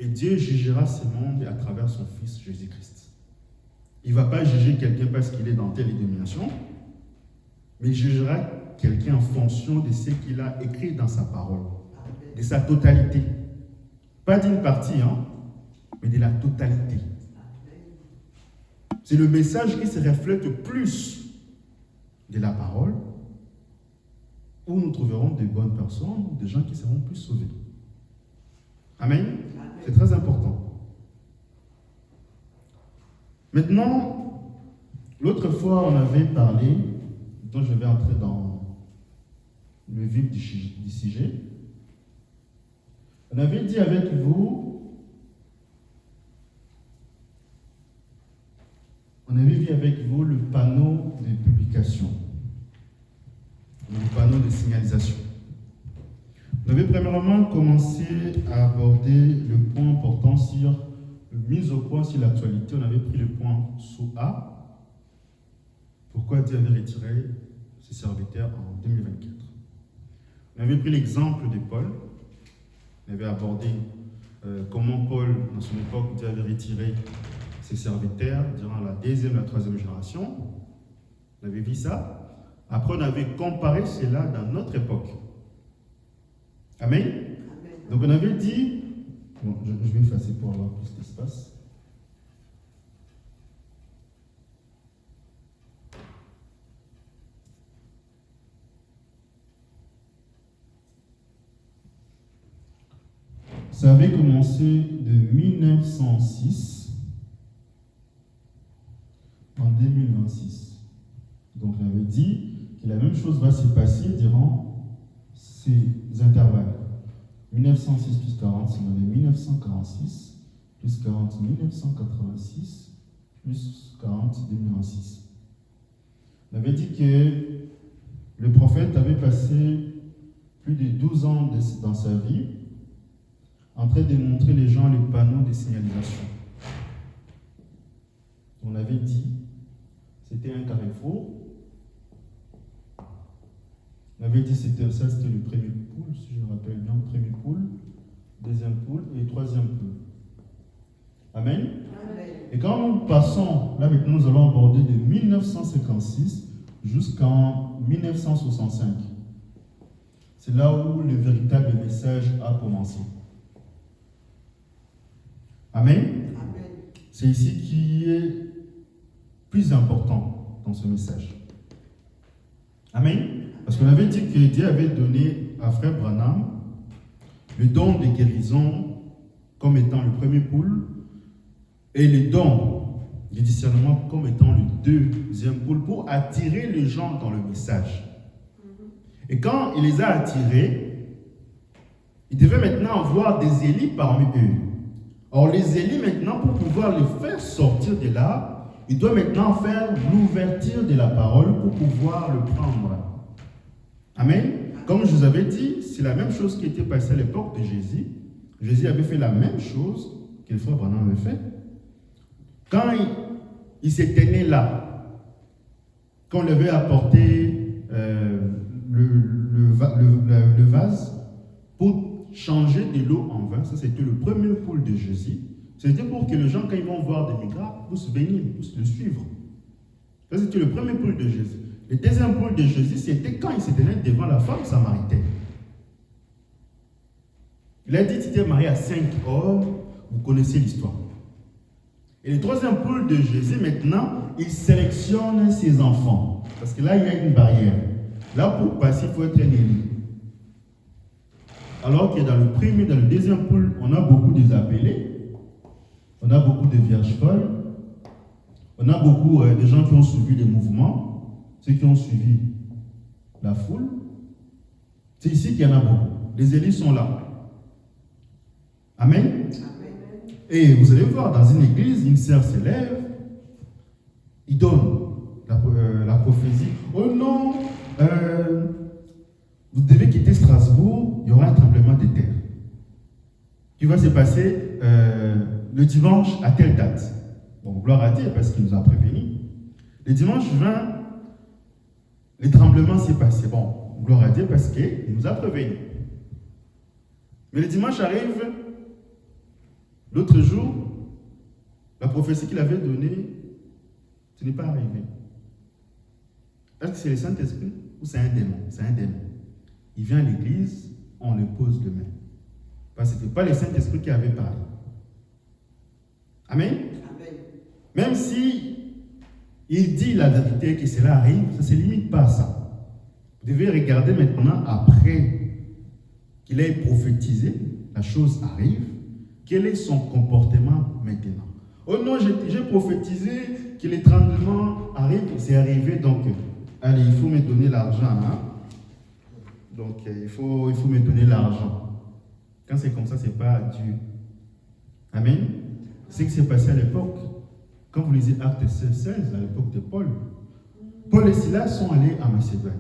Et Dieu jugera ce monde à travers son Fils Jésus-Christ. Il ne va pas juger quelqu'un parce qu'il est dans telle dénomination, mais il jugera quelqu'un en fonction de ce qu'il a écrit dans sa parole, de sa totalité. Pas d'une partie, mais de la totalité. C'est le message qui se reflète plus de la parole, où nous trouverons des bonnes personnes, des gens qui seront plus sauvés. Amen. C'est très important. Maintenant, l'autre fois, on avait parlé, dont je vais entrer dans le vif du sujet. On avait dit avec vous, on avait vu avec vous le panneau de publication, le panneau de signalisation. On avait premièrement commencé à aborder le point portant sur mise au point sur l'actualité. On avait pris le point sous A. Pourquoi Dieu avait retiré ses serviteurs en 2024. On avait pris l'exemple de Paul. On avait abordé comment Paul, dans son époque, Dieu avait retiré ses serviteurs durant la 2e et la 3e génération. On avait vu ça. Après, on avait comparé cela dans notre époque. Amen. Donc on avait dit, bon, je vais effacer pour avoir plus d'espace. Ça avait commencé de 1906 en 2026. Donc on avait dit que la même chose va se passer durant ces intervalles. 1906 plus 40, on avait 1946, plus 40, 1986, plus 40, 2026. On avait dit que le prophète avait passé plus de 12 ans dans sa vie en train de montrer les gens les panneaux de signalisation. On avait dit, c'était un carrefour. On avait dit que ça c'était le premier pool, si je me rappelle bien, le premier pool, deuxième pool et troisième pool. Amen. Amen. Et quand nous passons, là maintenant nous allons aborder de 1956 jusqu'en 1965. C'est là où le véritable message a commencé. Amen. Amen. C'est ici qui est plus important dans ce message. Amen. Parce qu'on avait dit que Dieu avait donné à frère Branham le don de guérison comme étant le premier pôle et le don du discernement comme étant le deuxième pôle pour attirer les gens dans le message. Et quand il les a attirés, il devait maintenant avoir des Élis parmi eux. Or, les Élis maintenant, pour pouvoir les faire sortir de là, il doit maintenant faire l'ouverture de la parole pour pouvoir le prendre. Amen. Comme je vous avais dit, c'est la même chose qui était passée à l'époque de Jésus. Jésus avait fait la même chose que le frère Branham avait fait. Quand il s'était né là, quand on lui avait apporté le vase pour changer de l'eau en vin, ça c'était le premier pôle de Jésus. C'était pour que les gens, quand ils vont voir des migrants, puissent venir, puissent le suivre. Ça c'était le premier pôle de Jésus. Le deuxième pôle de Jésus, c'était quand il s'était né devant la femme samaritaine. Il a dit qu'il était marié à 5 hommes, vous connaissez l'histoire. Et le troisième pôle de Jésus, maintenant, il sélectionne ses enfants. Parce que là, il y a une barrière. Là, pour passer, il faut être un élu. Alors que dans le premier, dans le deuxième pôle, on a beaucoup des appelés, on a beaucoup de vierges folles, on a beaucoup de gens qui ont suivi les mouvements, ceux qui ont suivi la foule. C'est ici qu'il y en a beaucoup. Les élus sont là. Amen. Amen. Et vous allez voir, dans une église, une sœur se lève, il donne la prophétie. Oh non, vous devez quitter Strasbourg, il y aura un tremblement de terre qui va se passer le dimanche à telle date. Bon, gloire à Dieu parce qu'il nous a prévenus. Le dimanche 20, le tremblement s'est passé. Bon, gloire à Dieu parce qu'il nous a prévenus. Mais le dimanche arrive, l'autre jour, la prophétie qu'il avait donnée, ce n'est pas arrivé. Est-ce que c'est le Saint-Esprit ou c'est un démon? C'est un démon. Il vient à l'église, on le pose de main. Parce que ce n'était pas le Saint-Esprit qui avait parlé. Amen. Amen. Même si il dit la vérité que cela arrive, ça ne se limite pas à ça. Vous devez regarder maintenant, après qu'il ait prophétisé, la chose arrive, quel est son comportement maintenant? Oh non, j'ai prophétisé que les tremblements arrivent, c'est arrivé, donc allez, il faut me donner l'argent. Hein? Donc il faut me donner l'argent. Quand c'est comme ça, ce n'est pas Dieu. Amen. C'est ce qui s'est passé à l'époque. Quand vous lisez Actes 16, à l'époque de Paul, Paul et Silas sont allés à Macédoine.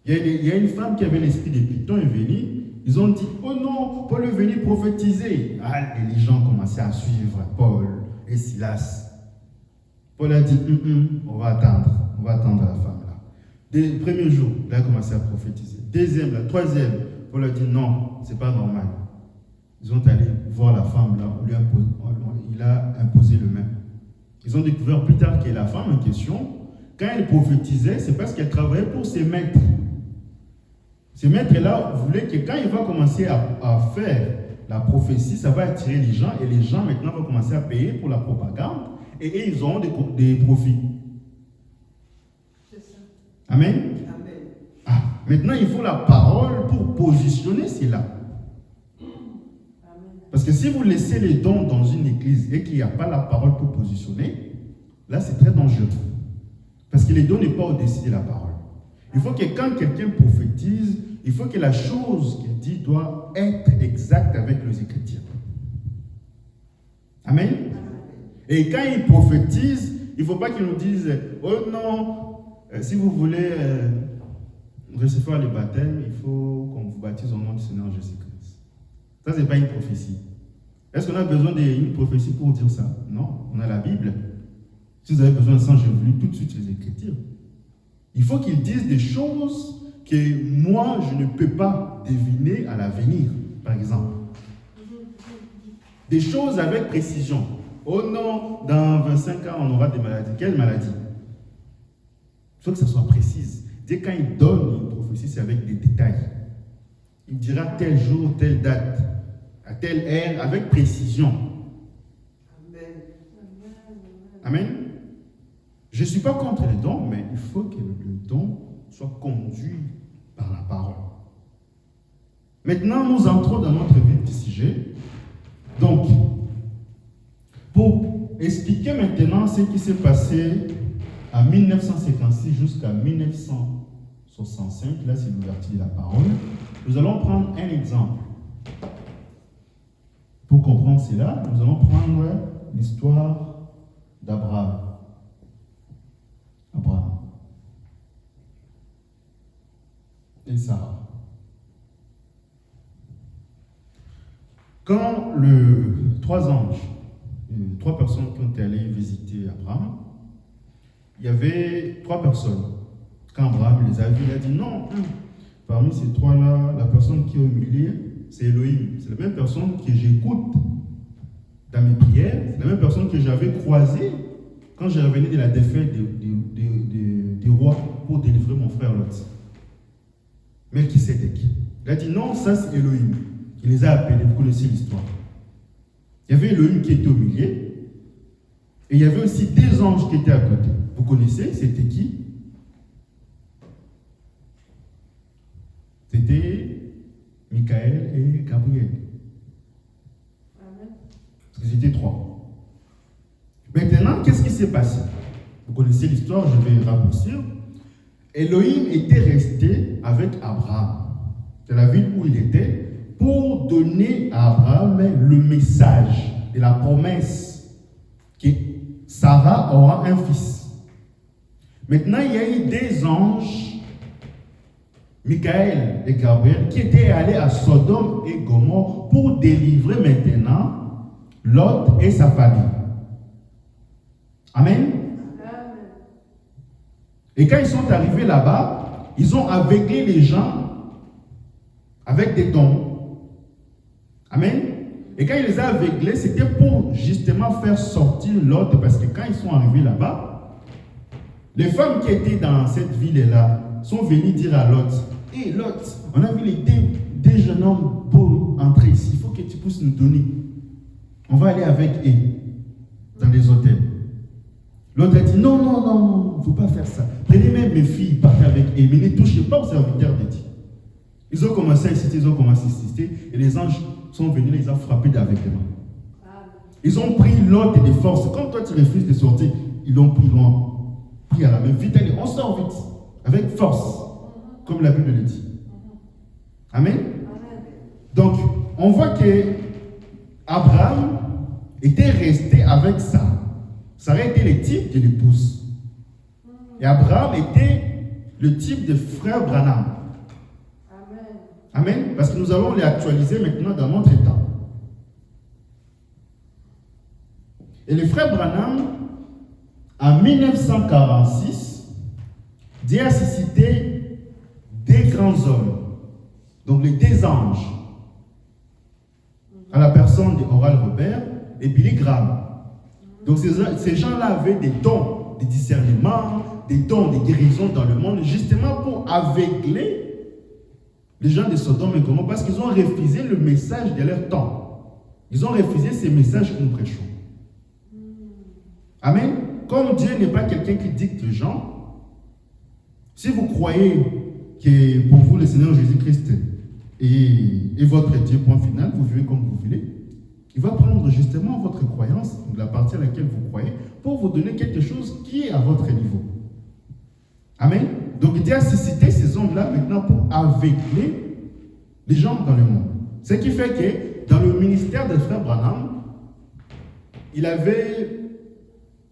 Il y a une femme qui avait l'esprit de Python est venue. Ils ont dit, oh non, Paul est venu prophétiser. Ah, et les gens commençaient à suivre Paul et Silas. Paul a dit, on va attendre la femme là. Dès le premier jour, il a commencé à prophétiser. Deuxième, la troisième, Paul a dit, non, c'est pas normal. Ils ont allé voir la femme là, il a imposé le même. Ils ont découvert plus tard que la femme en question, quand elle prophétisait, c'est parce qu'elle travaillait pour ses maîtres. Ces maîtres-là voulaient que quand il va commencer à faire la prophétie, ça va attirer les gens et les gens maintenant vont commencer à payer pour la propagande et ils auront des profits. C'est ça. Amen. Amen. Ah, maintenant, il faut la parole pour positionner cela. Parce que si vous laissez les dons dans une église et qu'il n'y a pas la parole pour positionner, là c'est très dangereux. Parce que les dons n'est pas au-dessus de la parole. Il faut que quand quelqu'un prophétise, il faut que la chose qu'il dit doit être exacte avec les Écritures. Amen. Et quand il prophétise, il ne faut pas qu'il nous dise, oh non, si vous voulez recevoir le baptême, il faut qu'on vous baptise au nom du Seigneur Jésus-Christ. Ça, ce n'est pas une prophétie. Est-ce qu'on a besoin d'une prophétie pour dire ça? Non, on a la Bible. Si vous avez besoin de ça, je vous lis tout de suite les Écritures. Il faut qu'ils disent des choses que moi, je ne peux pas deviner à l'avenir, par exemple. Des choses avec précision. Oh non, dans 25 ans, on aura des maladies. Quelle maladie? Il faut que ça soit précise. Dès quand il donne une prophétie, c'est avec des détails. Il dira tel jour, telle date, à telle heure, avec précision. Amen. Je ne suis pas contre les dons, mais il faut que le don soit conduit par la parole. Maintenant, nous entrons dans notre vif du sujet. Donc, pour expliquer maintenant ce qui s'est passé en 1956 jusqu'à 1965, là c'est l'ouverture de la parole, nous allons prendre un exemple. Pour comprendre cela, nous allons prendre l'histoire d'Abraham. Abraham et Sarah. Quand trois anges, trois personnes qui ont allé visiter Abraham, il y avait trois personnes. Quand Abraham les a vus, il a dit non, parmi ces trois-là, la personne qui est au milieu, c'est Elohim. C'est la même personne que j'écoute dans mes prières, c'est la même personne que j'avais croisée quand je revenais de la défaite des rois pour délivrer mon frère Lot. Melchisedec. Il a dit non, ça c'est Elohim. Il les a appelés, vous connaissez l'histoire. Il y avait Elohim qui était au milieu, et il y avait aussi deux anges qui étaient à côté. Vous connaissez, c'était qui? C'était Michael et Gabriel. Amen. Parce qu'ils étaient trois. Maintenant, qu'est-ce qui s'est passé? Vous connaissez l'histoire, je vais raccourcir. Elohim était resté avec Abraham, de la ville où il était, pour donner à Abraham le message de la promesse que Sarah aura un fils. Maintenant, il y a eu des anges, Michael et Gabriel, qui étaient allés à Sodome et Gomorrhe pour délivrer maintenant Lot et sa famille. Amen. Amen. Et quand ils sont arrivés là-bas, ils ont aveuglé les gens avec des dons. Amen. Et quand il les a aveuglés, c'était pour justement faire sortir Lot, parce que quand ils sont arrivés là-bas, les femmes qui étaient dans cette ville-là sont venues dire à Lot, « Hé Lot, on a vu les deux jeunes hommes beaux entrer ici, il faut que tu puisses nous donner. On va aller avec eux dans les hôtels. » L'autre a dit, non, il ne faut pas faire ça. Prenez même mes filles, partez avec eux, mais ne touchez pas aux serviteurs de Dieu. Ils ont commencé à insister, et les anges sont venus, les ont frappés d'aveuglement. Ils ont pris Lot de force. Quand toi tu refuses de sortir, ils l'ont pris à la main. Vite, allez, on sort vite, avec force, comme la Bible le dit. Amen. Donc, on voit que Abraham était resté avec Sarah. Sarah était le type de l'épouse. Et Abraham était le type de frère Branham. Amen. Amen. Parce que nous allons les actualiser maintenant dans notre temps. Et le frère Branham, en 1946, Dieu a suscité des grands hommes, donc les deux anges, à la personne de Oral Robert et Billy Graham. Donc ces gens-là avaient des dons de discernement, des dons de guérison dans le monde, justement pour aveugler les gens de Sodome et Gomorrhe, parce qu'ils ont refusé le message de leur temps. Ils ont refusé ces messages que nous prêchons. Amen. Comme Dieu n'est pas quelqu'un qui dicte les gens, si vous croyez que pour vous le Seigneur Jésus-Christ est votre Dieu, point final, vous vivez comme vous voulez, il va prendre justement votre croyance, la partie à laquelle vous croyez, pour vous donner quelque chose qui est à votre niveau. Amen. Donc Dieu a suscité ces hommes-là maintenant pour aveugler les gens dans le monde. Ce qui fait que dans le ministère de frère Branham, il avait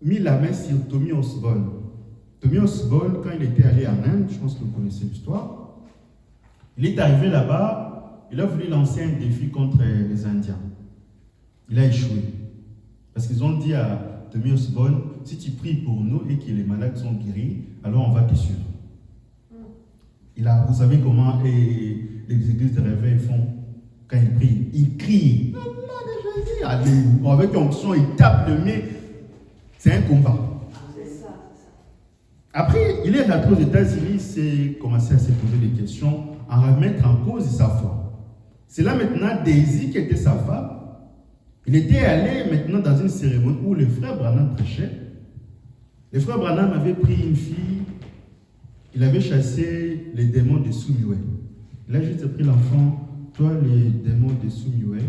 mis la main sur Tommy Osborne. Tommy Osborne, quand il était allé en Inde, je pense que vous connaissez l'histoire, il est arrivé là-bas, il a voulu lancer un défi contre les Indiens. Il a échoué. Parce qu'ils ont dit à Tommy Osborne, si tu pries pour nous et que les malades sont guéris, alors on va te suivre. Vous savez comment les églises de réveil font quand ils prient? Ils crient, nom de Jésus, allez, avec onction, ils tapent le nez. C'est un combat. C'est ça. Après, il est rentré aux États-Unis, il s'est commencé à se poser des questions, à remettre en cause sa foi. C'est là maintenant Daisy qui était sa femme, Il était allé maintenant dans une cérémonie où le frère Branham prêchait. Le frère Branham avait pris une fille, il avait chassé les démons de Sumiway. Il a juste pris l'enfant, toi les démons de Sumiway,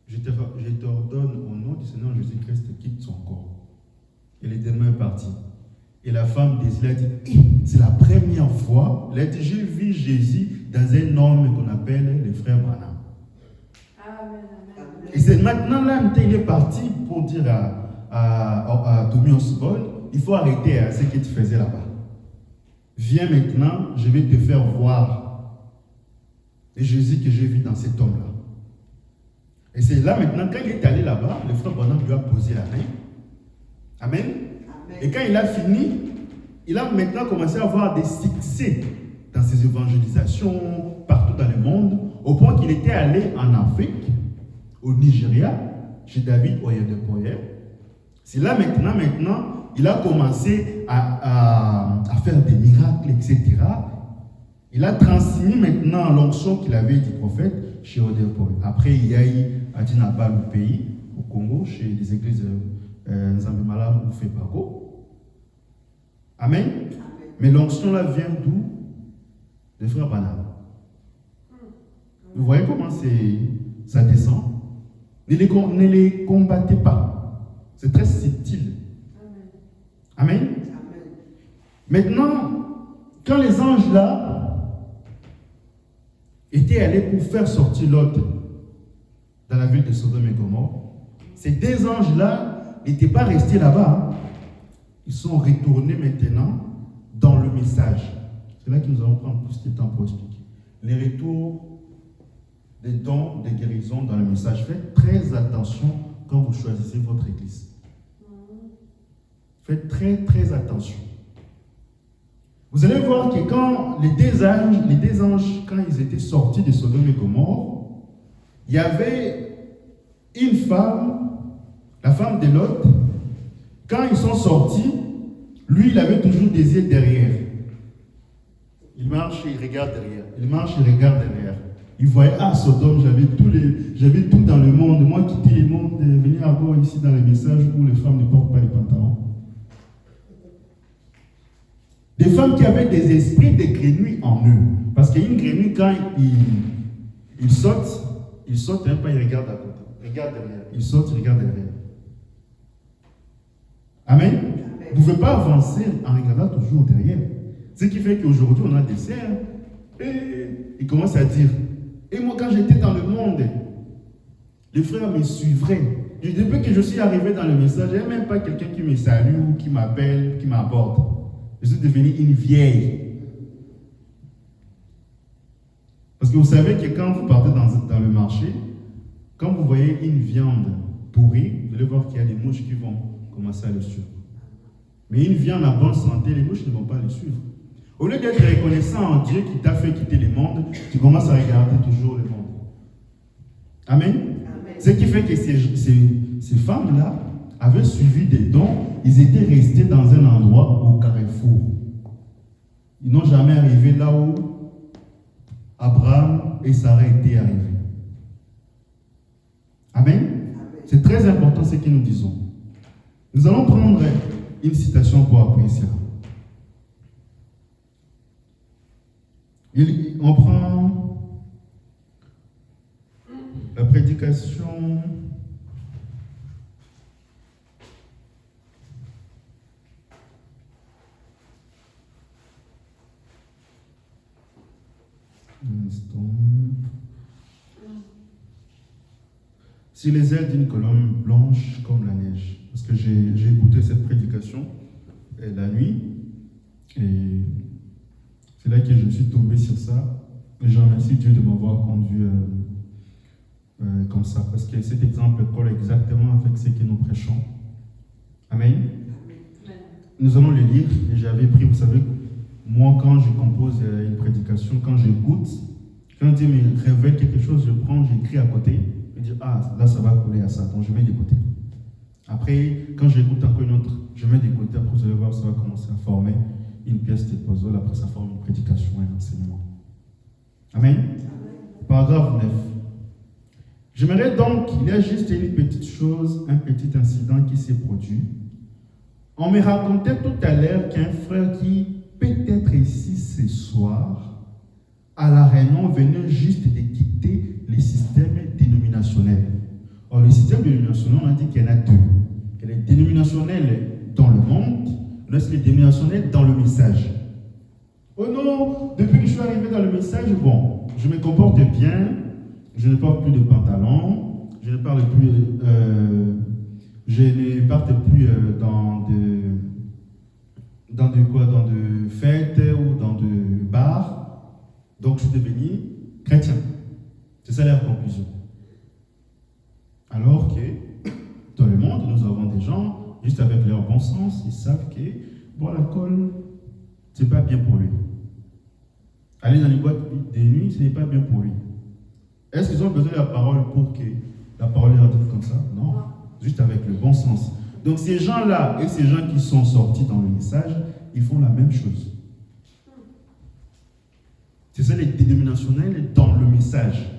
je t'ordonne au nom du Seigneur Jésus-Christ, quitte son corps. Et le démon est parti. Et la femme Désirée a dit, c'est la première fois, elle a dit, j'ai vu Jésus dans un homme qu'on appelle le frère Branham. Amen. Et c'est maintenant là, il est parti pour dire à Tommy Osborne, il faut arrêter ce que tu faisais là-bas. Viens maintenant, je vais te faire voir le Jésus que j'ai vu dans cet homme-là. Et c'est là maintenant, quand il est allé là-bas, le frère Branham lui a posé la main. Amen. Et quand il a fini, il a maintenant commencé à avoir des succès dans ses évangélisations partout dans le monde, au point qu'il était allé en Afrique, au Nigeria, chez David Oyedepoye. C'est là maintenant, il a commencé à faire des miracles, etc. Il a transmis maintenant l'onction qu'il avait du prophète chez Oyedepoye. Après, il y a eu à Dinabal, au pays, au Congo, chez les églises Nzambimala ou Fepago. Amen. Mais l'onction là vient d'où? Des frères Branham. Vous voyez comment ça descend? Ne les combattez pas. C'est très subtil. Amen. Amen. Maintenant, quand les anges là étaient allés pour faire sortir Lot dans la ville de Sodome et Gomorrhe, ces deux anges là n'étaient pas restés là-bas. Ils sont retournés maintenant dans le message. C'est là que nous allons prendre plus de temps pour expliquer. Les retours des dons de guérison dans le message. Faites très attention quand vous choisissez votre église. Faites très attention. Vous allez voir que quand les deux anges, quand ils étaient sortis de Sodome et Gomorrhe, il y avait une femme, la femme de Lot. Quand ils sont sortis, lui, il avait toujours des yeux derrière. Il marche et il regarde derrière. Il marche et il regarde derrière. Il voyait, Sodome, j'avais tout dans le monde. Moi, quitter le monde, venir avoir ici dans les messages où les femmes ne portent pas les pantalons. Des femmes qui avaient des esprits de grenouilles en eux. Parce qu'une grenouille, quand il saute un pas, il regarde à côté. Regarde derrière. Il saute, il regarde derrière. Amen. Vous ne pouvez pas avancer en regardant toujours derrière. Ce qui fait qu'aujourd'hui, on a des cerfs. Et ils commencent à dire, et moi, quand j'étais dans le monde, les frères me suivraient. Et depuis que je suis arrivé dans le message, il n'y a même pas quelqu'un qui me salue ou qui m'appelle, qui m'aborde. Je suis devenu une vieille. Parce que vous savez que quand vous partez dans le marché, quand vous voyez une viande pourrie, vous allez voir qu'il y a des mouches qui vont commencer à le suivre. Mais une viande en bonne santé, les mouches ne vont pas le suivre. Au lieu d'être reconnaissant en Dieu qui t'a fait quitter le monde, tu commences à regarder toujours le monde. Amen. Amen. Ce qui fait que ces femmes-là avaient suivi des dons, ils étaient restés dans un endroit au carrefour. Ils n'ont jamais arrivé là où Abraham et Sarah étaient arrivés. Amen. Amen. C'est très important ce que nous disons. Nous allons prendre une citation pour appuyer cela. On prend la prédication un instant. Si les ailes d'une colombe blanche comme la neige. Parce que j'ai écouté cette prédication la nuit et c'est là que je suis tombé sur ça. Et je remercie Dieu de m'avoir conduit comme ça. Parce que cet exemple colle exactement avec ce que nous prêchons. Amen. Amen. Nous allons le lire. Et j'avais pris, vous savez, moi quand je compose une prédication, quand j'écoute, quand Dieu me révèle quelque chose, je prends, j'écris à côté. Je dis, là ça va coller à ça. Donc je mets de côté. Après, quand j'écoute encore une autre, je mets de côté. Après, vous allez voir, ça va commencer à former une pièce de puzzle, après ça forme une prédication et un enseignement. Amen. Paragraphe 9. J'aimerais donc, il y a juste une petite chose, un petit incident qui s'est produit. On me racontait tout à l'heure qu'un frère qui peut-être ici ce soir, à la réunion, venait juste de quitter les systèmes dénominationnels. Or, le système dénominationnel, on a dit qu'il y en a deux. Il y a les dénominationnels dans le monde, là c'est les dénominationnels dans le message. Oh non, depuis que je suis arrivé dans le message, bon, je me comporte bien, je ne porte plus de pantalon, je ne parle plus, dans de fêtes ou dans de bars. Donc je suis devenu chrétien. C'est ça la conclusion. Alors que dans le monde, nous avons des gens, juste avec leur bon sens, ils savent que bon, l'alcool, c'est pas bien pour lui. Aller dans les boîtes de nuit, ce n'est pas bien pour lui. Est-ce qu'ils ont besoin de la parole pour que la parole leur dise comme ça? Non. Juste avec le bon sens. Donc ces gens-là et ces gens qui sont sortis dans le message, ils font la même chose. C'est ça les dénominationnels dans le message.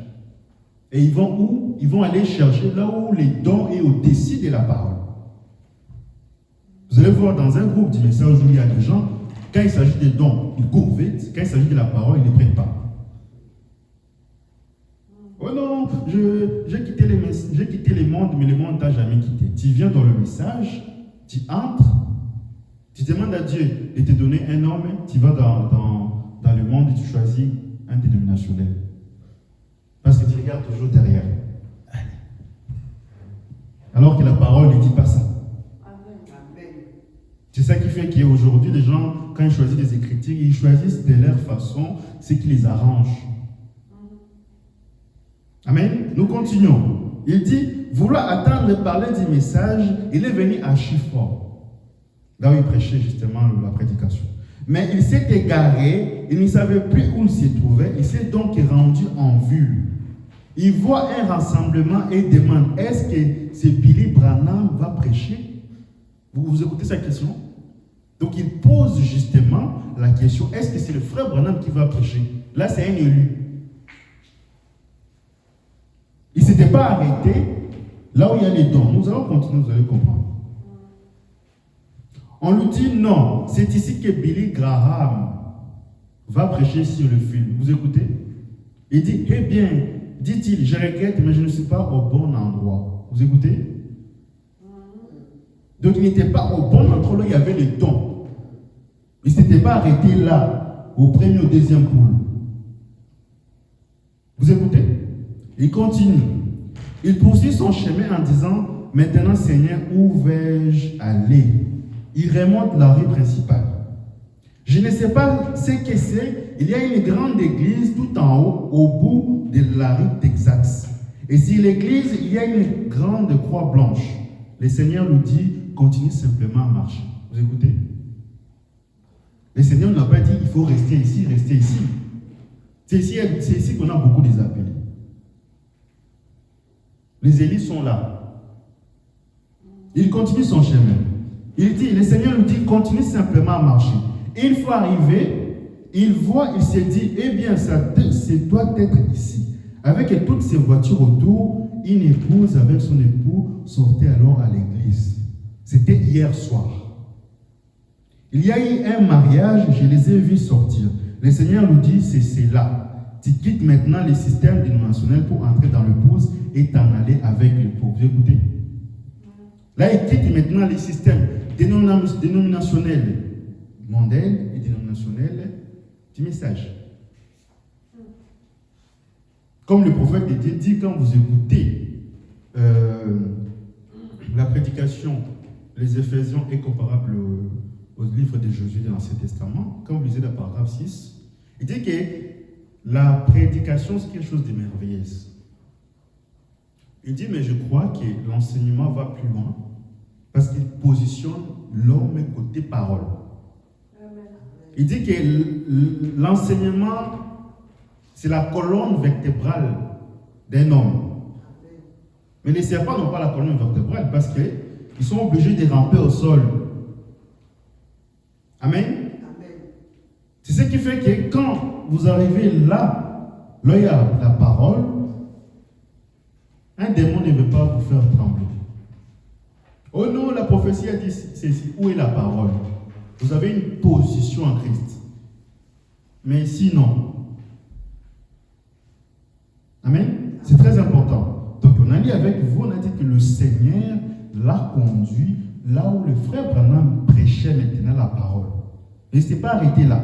Et ils vont où? Ils vont aller chercher là où les dons est au-dessus de la parole. Vous allez voir dans un groupe du message où il y a des gens, quand il s'agit des dons, ils courent vite. Quand il s'agit de la parole, ils ne les prennent pas. Oh non, j'ai quitté les mondes, mais le monde ne t'a jamais quitté. Tu viens dans le message, tu entres, tu demandes à Dieu de te donner un homme, tu vas dans le monde et tu choisis un dénominationnel. Parce que tu regardes toujours derrière. Alors que la parole ne dit pas ça. C'est ça qui fait qu'aujourd'hui, les gens, quand ils choisissent des écritures, ils choisissent de leur façon ce qui les arrange. Amen. Nous continuons. Il dit, vouloir attendre parler du message, il est venu à Chiffre, là où il prêchait justement la prédication. Mais il s'est égaré, il ne savait plus où il se trouvait, il s'est donc rendu en vue. Il voit un rassemblement et demande, est-ce que c'est Billy Branham va prêcher? Vous écoutez sa question? Donc il pose justement la question, est-ce que c'est le frère Branham qui va prêcher? Là c'est un élu. Il ne s'était pas arrêté là où il y a les dons. Nous allons continuer, vous allez comprendre. On lui dit non, c'est ici que Billy Graham va prêcher sur le film. Vous écoutez? Il dit, eh bien, dit-il, je regrette, mais je ne suis pas au bon endroit. Vous écoutez? Donc il n'était pas au bon endroit là où il y avait les dons. Il ne s'était pas arrêté là, au premier ou deuxième pool. Vous écoutez? Il continue. Il poursuit son chemin en disant, maintenant Seigneur, où vais-je aller? Il remonte la rue principale. Je ne sais pas ce que c'est. Il y a une grande église tout en haut, au bout de la rue Texas. Et sur l'église, il y a une grande croix blanche. Le Seigneur nous dit, continue simplement à marcher. Vous écoutez? Le Seigneur n'a pas dit, il faut rester ici, rester ici. C'est ici qu'on a beaucoup des appelés. Les élites sont là. Il continue son chemin. Il dit, le Seigneur nous dit, continue simplement à marcher. Une fois arrivé, il voit, il se dit, eh bien, ça doit être ici. Avec toutes ces voitures autour, une épouse avec son époux sortait alors à l'église. C'était hier soir. Il y a eu un mariage, je les ai vus sortir. Le Seigneur nous dit, c'est là. Tu quittes maintenant les systèmes dénominationnels pour entrer dans l'épouse et t'en aller avec l'époux. Vous écoutez? Là, il quitte maintenant les systèmes dénominationnels mondains et dénominationnels du message. Comme le prophète de Dieu dit, quand vous écoutez la prédication, les Éphésiens est comparable au livre de Josué de l'Ancien Testament, quand vous lisez le paragraphe 6, il dit que la prédication, c'est quelque chose de merveilleux. Il dit, mais je crois que l'enseignement va plus loin parce qu'il positionne l'homme côté parole. Amen. Il dit que l'enseignement, c'est la colonne vertébrale d'un homme. Mais les serpents n'ont pas la colonne vertébrale parce qu'ils sont obligés de ramper au sol. Amen. C'est ce qui fait que quand vous arrivez là, il y a la parole, Un démon ne veut pas vous faire trembler. Oh non, la prophétie a dit ceci. Où est la parole? Vous avez une position en Christ. Mais sinon, amen. C'est très important. Donc on a dit avec vous, on a dit que le Seigneur l'a conduit là où le frère Branham prêchait maintenant la parole. Il ne s'est pas arrêté là.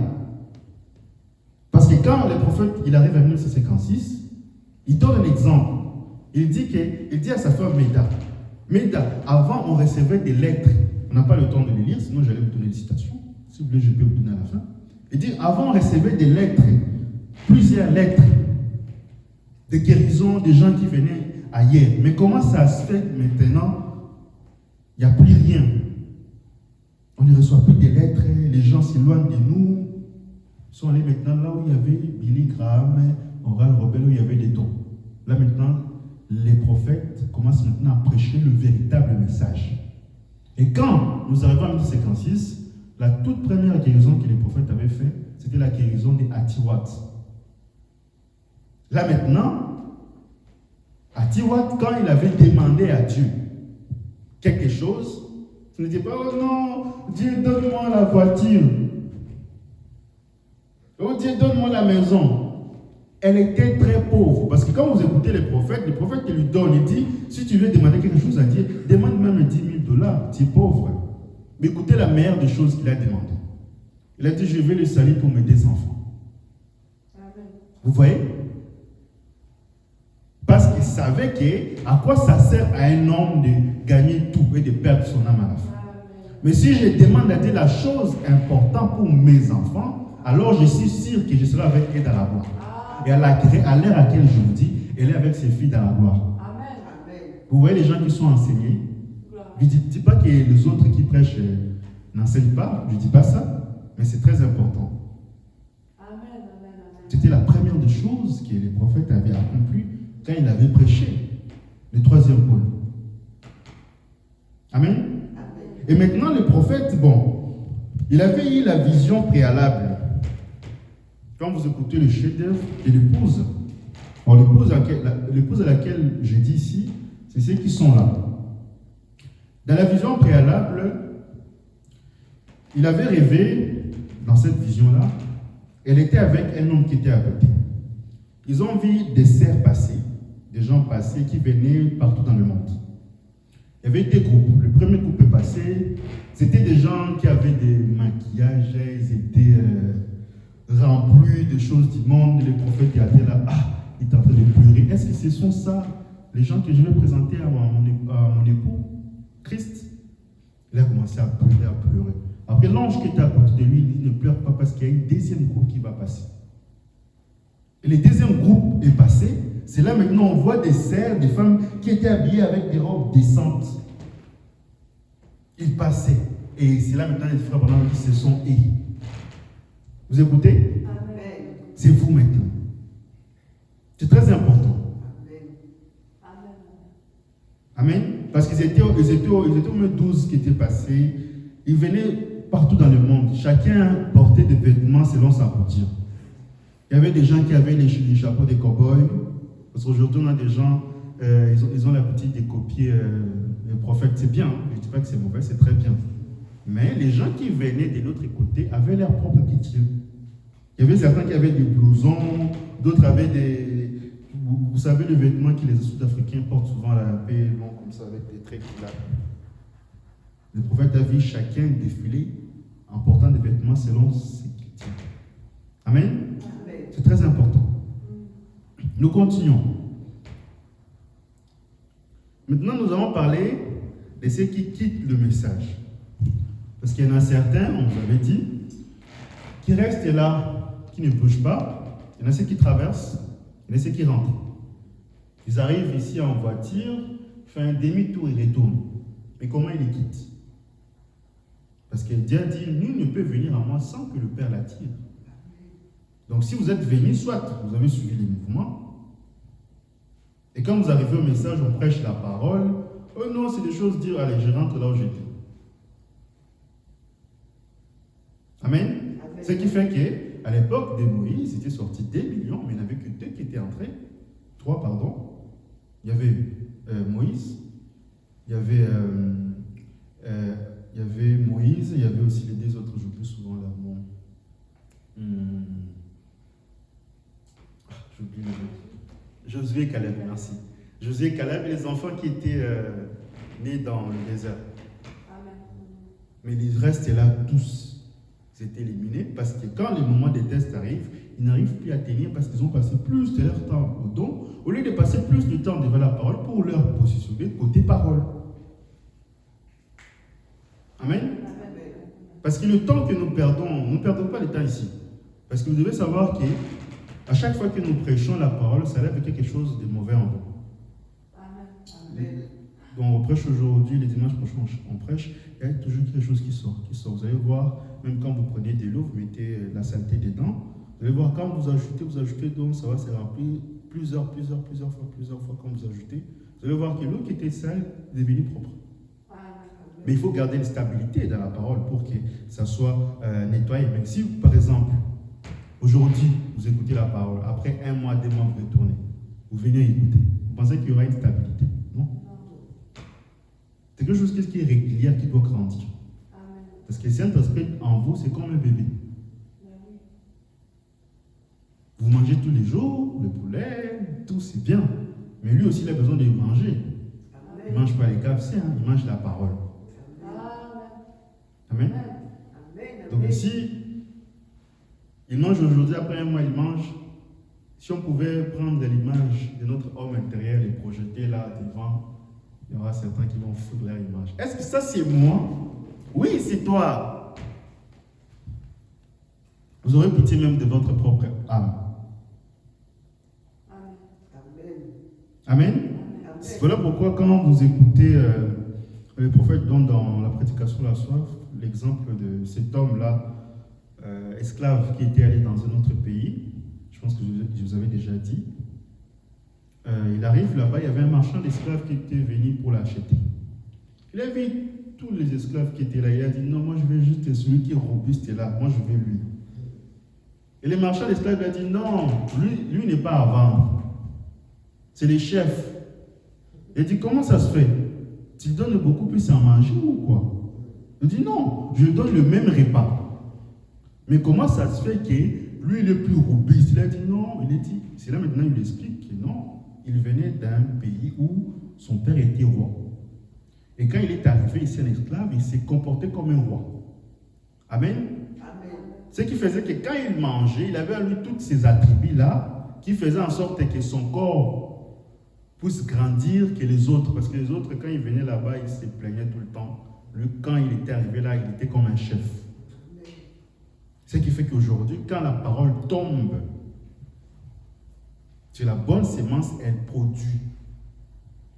Parce que quand le prophète il arrive à 1956, il donne un exemple. Il dit à sa femme Meda, avant on recevait des lettres. On n'a pas le temps de les lire, sinon j'allais vous donner des citations. Si vous voulez, je peux vous donner à la fin. Il dit, avant on recevait des lettres, plusieurs lettres, de guérison, des gens qui venaient ailleurs. Mais comment ça se fait maintenant? Il n'y a plus rien. On ne reçoit plus des lettres, les gens s'éloignent de nous. Ils sont allés maintenant là où il y avait Billy Graham, Oral Rebel, où il y avait des dons. Là maintenant, les prophètes commencent maintenant à prêcher le véritable message. Et quand nous arrivons en 1956, la toute première guérison que les prophètes avaient fait, c'était la guérison des Atiwat. Là maintenant, Atiwat, quand il avait demandé à Dieu quelque chose, il ne disait pas, oh non, Dieu donne-moi la voiture. Oh Dieu donne-moi la maison. Elle était très pauvre. Parce que quand vous écoutez les prophètes qui lui donnent, il dit, si tu veux demander quelque chose à Dieu, demande même 10 000 $. Tu es pauvre. Mais écoutez la meilleure des choses qu'il a demandé. Il a dit, je vais le salir pour mes 2 enfants. Amen. Vous voyez? Parce qu'il savait que, à quoi ça sert à un homme de gagner tout et de perdre son âme à la fin. Amen. Mais si je demande à Dieu la chose importante pour mes enfants, alors je suis sûr que je serai avec eux dans la gloire. Et à l'heure à laquelle je vous dis, elle est avec ses filles dans la gloire. Amen. Vous voyez les gens qui sont enseignés. Gloire. Je ne dis pas que les autres qui prêchent n'enseignent pas, je ne dis pas ça, mais c'est très important. Amen. Amen. Amen. C'était la première des choses que les prophètes avaient accompli quand ils avaient prêché le 3e pôle. Amen. Et maintenant, le prophète, bon, il avait eu la vision préalable. Quand vous écoutez le chef-d'œuvre et l'épouse, l'épouse à laquelle j'ai dit ici, c'est ceux qui sont là. Dans la vision préalable, il avait rêvé, dans cette vision-là, elle était avec un homme qui était à côté. Ils ont vu des cerfs passer, des gens passer qui venaient partout dans le monde. Il y avait 2 groupes. Le premier groupe est passé, c'était des gens qui avaient des maquillages, ils étaient remplis de choses du monde. Les prophètes étaient là, il est en train de pleurer. Est-ce que ce sont ça les gens que je vais présenter à mon époux, Christ? Il a commencé à pleurer. Après, l'ange qui était à côté de lui, il dit, ne pleure pas parce qu'il y a une 2e groupe qui va passer. Et le 2e groupe est passé. C'est là maintenant on voit des cerfs, des femmes qui étaient habillées avec des robes décentes. Ils passaient. Et c'est là maintenant les frères Branham qui se sont eux. Vous écoutez? Amen. C'est vous maintenant. C'est très important. Amen. Amen. Parce qu'ils étaient au moins 12 qui étaient passés. Ils venaient partout dans le monde. Chacun portait des vêtements selon sa coutume. Il y avait des gens qui avaient les chapeaux des cow-boys. Parce qu'aujourd'hui, on a des gens, ils ont l'habitude de copier les prophètes. C'est bien, je ne dis pas que c'est mauvais, c'est très bien. Mais les gens qui venaient de l'autre côté avaient leur propre coutume. Il y avait certains qui avaient des blousons, d'autres avaient des... Vous savez, les vêtements que les Sud-Africains portent souvent à la paix, long comme ça, avec des traits là. Le prophète a vu chacun défiler en portant des vêtements selon ses coutumes. Amen. C'est très important. Nous continuons. Maintenant, nous allons parler de ceux qui quittent le message. Parce qu'il y en a certains, on vous avait dit, qui restent là, qui ne bougent pas. Il y en a ceux qui traversent, il y en a ceux qui rentrent. Ils arrivent ici en voiture, font un demi-tour et retournent. Mais comment ils les quittent? Parce que Dieu dit, nul ne peut venir à moi sans que le Père l'attire. Donc si vous êtes venus, soit vous avez suivi les mouvements, et quand vous arrivez au message, on prêche la parole, oh non, c'est des choses dire, allez, je rentre là où j'étais. Amen. Ce qui fait qu'à l'époque de Moïse, il était sorti 2 millions, mais il n'y en avait que 2 qui étaient entrés. 3, pardon. Il y avait Moïse, il y avait Moïse, il y avait aussi les deux autres, j'oublie souvent leur nom. J'oublie le nom. Josué et Caleb, merci. Josué et Caleb, les enfants qui étaient nés dans le désert. Amen. Mais les restes là, tous, ils étaient éliminés parce que quand les moments des tests arrivent, ils n'arrivent plus à tenir parce qu'ils ont passé plus de leur temps au don, au lieu de passer plus de temps devant la parole pour leur positionner côté parole. Amen. Amen. Parce que le temps que nous ne perdons pas le temps ici. Parce que vous devez savoir qu'à chaque fois que nous prêchons la parole, ça lève quelque chose de mauvais en vous. Amen. Donc on prêche aujourd'hui, les dimanches prochains on prêche, il y a toujours quelque chose qui sort. Vous allez voir, même quand vous prenez de l'eau, vous mettez la saleté dedans, vous allez voir quand vous ajoutez, donc ça va se remplir plusieurs fois quand vous ajoutez. Vous allez voir que l'eau qui était sale est devenue propre. Mais il faut garder une stabilité dans la parole pour que ça soit nettoyé. Mais si, par exemple, aujourd'hui, vous écoutez la parole, après 1 mois, 2 mois, vous retournez, vous venez écouter, vous pensez qu'il y aura une stabilité? Non. C'est quelque chose qui est régulier, qui doit grandir. Amen. Parce que le Saint-Esprit en vous, c'est comme un bébé. Vous mangez tous les jours, le poulet, tout c'est bien. Mais lui aussi, il a besoin de manger. Il ne mange pas les KFC, il mange la parole. Amen. Donc ici, il mange aujourd'hui, après 1 mois, il mange. Si on pouvait prendre l'image de notre homme intérieur et projeter là devant, il y aura certains qui vont foutre leur image. Est-ce que ça c'est moi? Oui, c'est toi. Vous aurez pitié même de votre propre âme. Amen. Voilà pourquoi quand vous écoutez le prophète donne dans la prédication de la soif l'exemple de cet homme-là, esclave qui était allé dans un autre pays. Je pense que je vous avais déjà dit. Il arrive là-bas, il y avait un marchand d'esclaves qui était venu pour l'acheter. Il a vu tous les esclaves qui étaient là. Il a dit non, moi je veux juste celui qui est robuste là. Moi je veux lui. Et le marchand d'esclaves lui a dit non, lui n'est pas à vendre. C'est les chefs. Il dit comment ça se fait? Tu donnes beaucoup plus à manger ou quoi? Il dit non, je lui donne le même repas. Mais comment ça se fait que lui il est plus robuste? Il a dit non, il a dit, c'est là maintenant il explique que non, il venait d'un pays où son père était roi. Et quand il est arrivé ici en esclave, il s'est comporté comme un roi. Amen. Ce qui faisait que quand il mangeait, il avait à lui tous ces attributs-là qui faisaient en sorte que son corps puisse grandir que les autres. Parce que les autres, quand ils venaient là-bas, ils se plaignaient tout le temps. Lui, quand il était arrivé là, il était comme un chef. Ce qui fait qu'aujourd'hui, quand la parole tombe sur la bonne sémence, elle produit.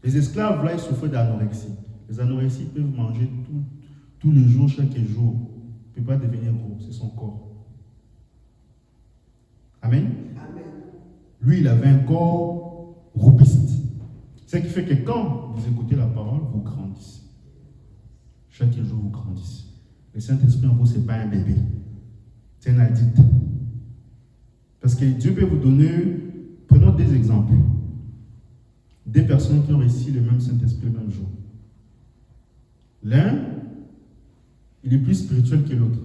Les esclaves, là, ils souffraient d'anorexie. Les anorexies peuvent manger tous les jours, chaque jour. Il ne peut pas devenir gros, c'est son corps. Amen. Lui, il avait un corps robuste. Ce qui fait que quand vous écoutez la parole, vous grandissez. Chaque jour, vous grandissez. Le Saint-Esprit en vous, ce n'est pas un bébé. C'est un adulte. Parce que Dieu peut vous donner, prenons des exemples. Des personnes qui ont reçu le même Saint-Esprit le même jour. L'un, il est plus spirituel que l'autre.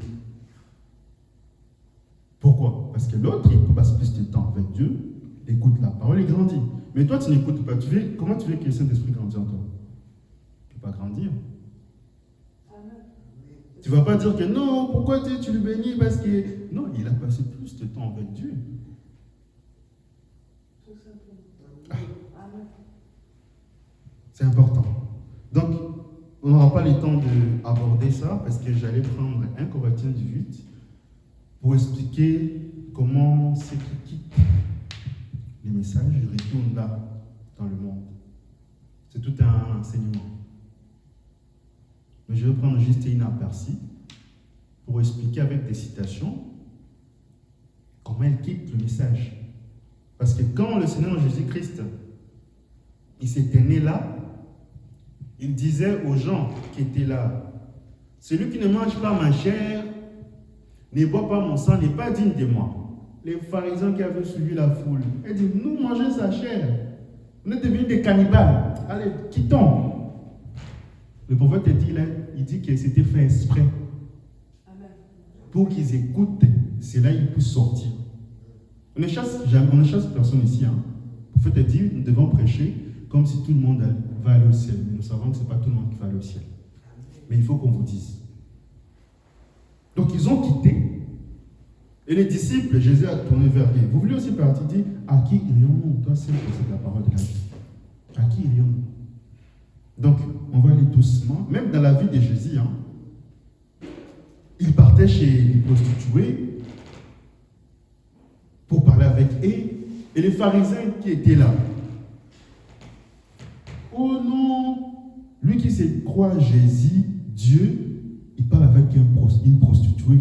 Pourquoi? Parce que l'autre, il passe plus de temps avec Dieu, il écoute la parole et grandit. Mais toi, tu n'écoutes pas. Comment tu veux que le Saint-Esprit grandisse en toi? Tu ne peux pas grandir. Tu ne vas pas dire que non, pourquoi tu le bénis? Parce que non, il a passé plus de temps avec Dieu. Ah. C'est important. Donc, on n'aura pas le temps d'aborder ça parce que j'allais prendre 1 Corinthiens 18 pour expliquer comment ceux qui quittent les messages retournent là, dans le monde. C'est tout un enseignement. Mais je vais prendre juste une aperçu pour expliquer avec des citations comment ils quittent le message. Parce que quand le Seigneur Jésus-Christ, il s'était né là, il disait aux gens qui étaient là, celui qui ne mange pas ma chair, ne boit pas mon sang, n'est pas digne de moi. Les pharisiens qui avaient suivi la foule, ils disent, nous mangeons sa chair, On est devenus des cannibales. Allez, quittons. Le prophète il dit que c'était fait exprès. Amen. Pour qu'ils écoutent, c'est là qu'ils puissent sortir. On ne chasse personne ici. Hein. Le prophète dit, nous devons prêcher comme si tout le monde va aller au ciel. Mais nous savons que ce n'est pas tout le monde qui va aller au ciel. Mais il faut qu'on vous dise. Donc ils ont quitté. Et les disciples, Jésus a tourné vers eux. Vous voulez aussi partir, dit, à qui irions-nous? Toi, c'est la parole de la vie. À qui irions-nous? Donc, on va aller doucement. Même dans la vie de Jésus, hein, il partait chez les prostituées pour parler avec eux. Et les pharisiens qui étaient là. Oh non! Lui qui se croit Jésus, Dieu, il parle avec une prostituée.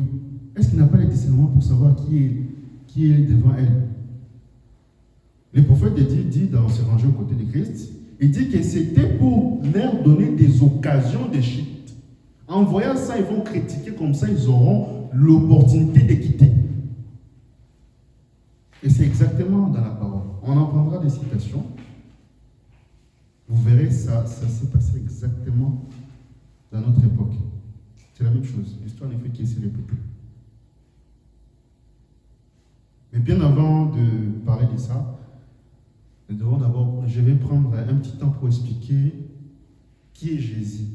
Est-ce qu'il n'a pas les discernements pour savoir qui est devant elle? Le prophète dit dans ce rangé aux côtés de Christ, il dit que c'était pour leur donner des occasions de chute. En voyant ça, ils vont critiquer, comme ça ils auront l'opportunité de quitter. Et c'est exactement dans la parole. On en prendra des citations. Vous verrez, ça s'est passé exactement dans notre époque. C'est la même chose. L'histoire n'est fait qui s'est répétée. Mais bien avant de parler de ça, nous devons d'abord, je vais prendre un petit temps pour expliquer qui est Jésus.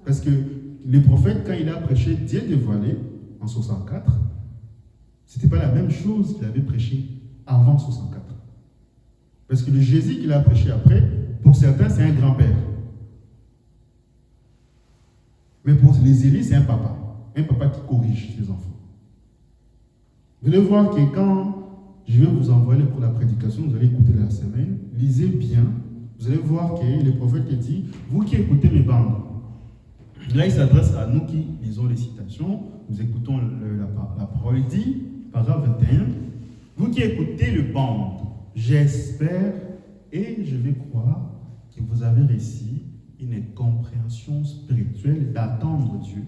Parce que le prophète, quand il a prêché Dieu dévoilé en 64, ce n'était pas la même chose qu'il avait prêché avant 64. Parce que le Jésus qu'il a prêché après, pour certains, c'est un grand-père. Mais pour les élites, c'est un papa qui corrige ses enfants. Vous allez voir que quand je vais vous envoyer pour la prédication, vous allez écouter la semaine, lisez bien, vous allez voir que le prophète dit, vous qui écoutez mes bandes, là il s'adresse à nous qui lisons les citations, nous écoutons la parole, il dit, paragraphe 21, vous qui écoutez le bande, j'espère et je vais croire que vous avez réussi une compréhension spirituelle d'attendre Dieu,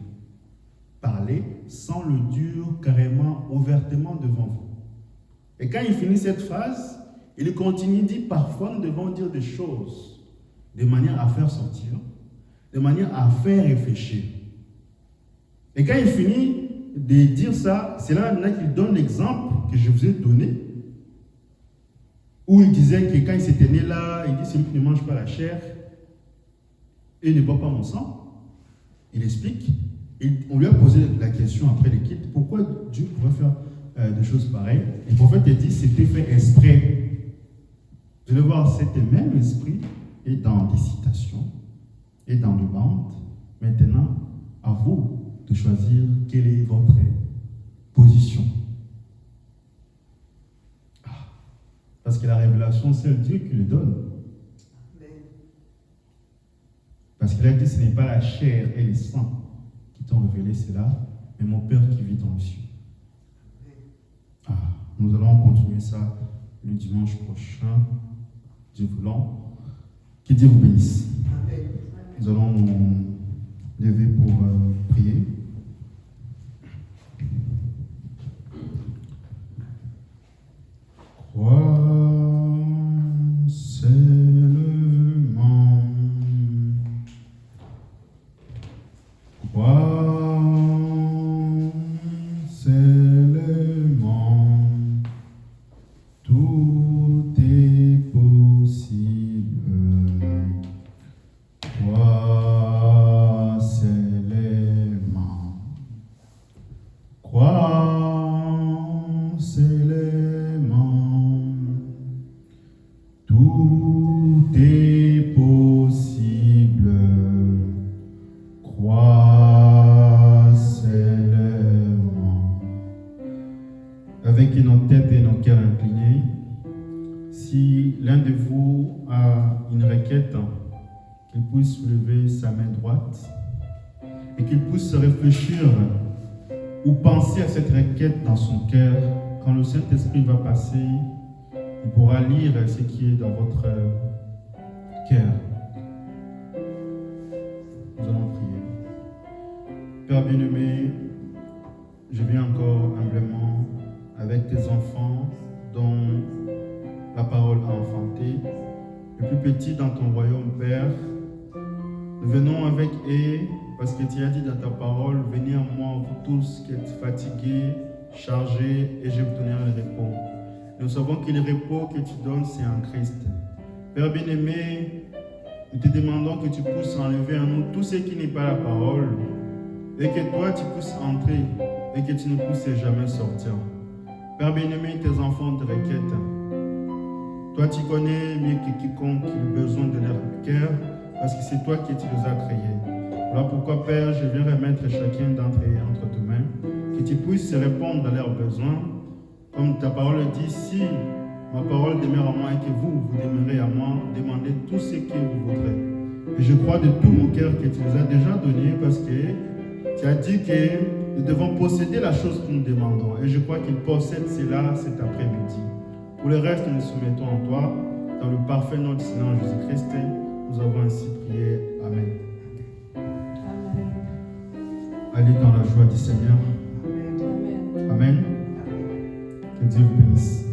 parler sans le dire carrément, ouvertement devant vous. Et quand il finit cette phrase, il continue, il dit, parfois nous devons dire des choses de manière à faire sortir, de manière à faire réfléchir. Et quand il finit de dire ça, c'est là qu'il donne l'exemple que je vous ai donné, où il disait que quand il s'était né là, il dit, celui qui ne mange pas la chair et ne boit pas mon sang, il explique. Et on lui a posé la question après le quitte, pourquoi Dieu pourrait faire des choses pareilles? Et le prophète a dit, c'était fait exprès. Vous allez voir, cet même esprit est dans des citations et dans les bandes. Maintenant, à vous de choisir quelle est votre position. Parce que la révélation, c'est Dieu qui le donne. Parce qu'il a dit, ce n'est pas la chair et le sang qui t'ont révélé cela, mais mon Père qui vit dans les cieux. Nous allons continuer ça le dimanche prochain, Dieu voulant. Que Dieu vous bénisse. Nous allons nous lever pour prier. Crois seulement, crois seulement, tout est possible. Crois seulement, crois seulement, tout est possible. Crois seulement. Avec nos têtes et nos cœurs inclinés, si l'un de vous a une requête, qu'il puisse lever sa main droite et qu'il puisse réfléchir ou penser à cette requête dans son cœur. Quand le Saint-Esprit va passer, il pourra lire ce qui est dans votre cœur. Nous allons prier. Père bien-aimé, je viens encore humblement avec tes enfants dont la parole a enfanté, le plus petit dans ton royaume, Père. Nous venons avec eux parce que tu as dit dans ta parole, venez à moi, vous tous qui êtes fatigués, chargés, et je vous donnerai le repos. Nous savons que le repos que tu donnes, c'est en Christ. Père bien-aimé, nous te demandons que tu puisses enlever en nous tout ce qui n'est pas la parole, et que toi tu puisses entrer, et que tu ne puisses jamais sortir. Père bien-aimé, tes enfants te requêtent. Toi, tu connais mieux que quiconque le besoin de leur cœur, parce que c'est toi qui tu les as créés. Voilà pourquoi, Père, je viens remettre chacun d'entre eux entre tes mains, que tu puisses répondre à leurs besoins. Comme ta parole dit, si ma parole demeure à moi et que vous demeurez à moi, demandez tout ce que vous voudrez. Et je crois de tout mon cœur que tu nous as déjà donné, parce que tu as dit que nous devons posséder la chose que nous demandons. Et je crois qu'il possède cela cet après-midi. Pour le reste, nous nous soumettons en toi, dans le parfait nom du Seigneur Jésus-Christ. Nous avons ainsi prié. Amen. Amen. Allez dans la joie du Seigneur. Amen. Amen. Que Dieu vous bénisse.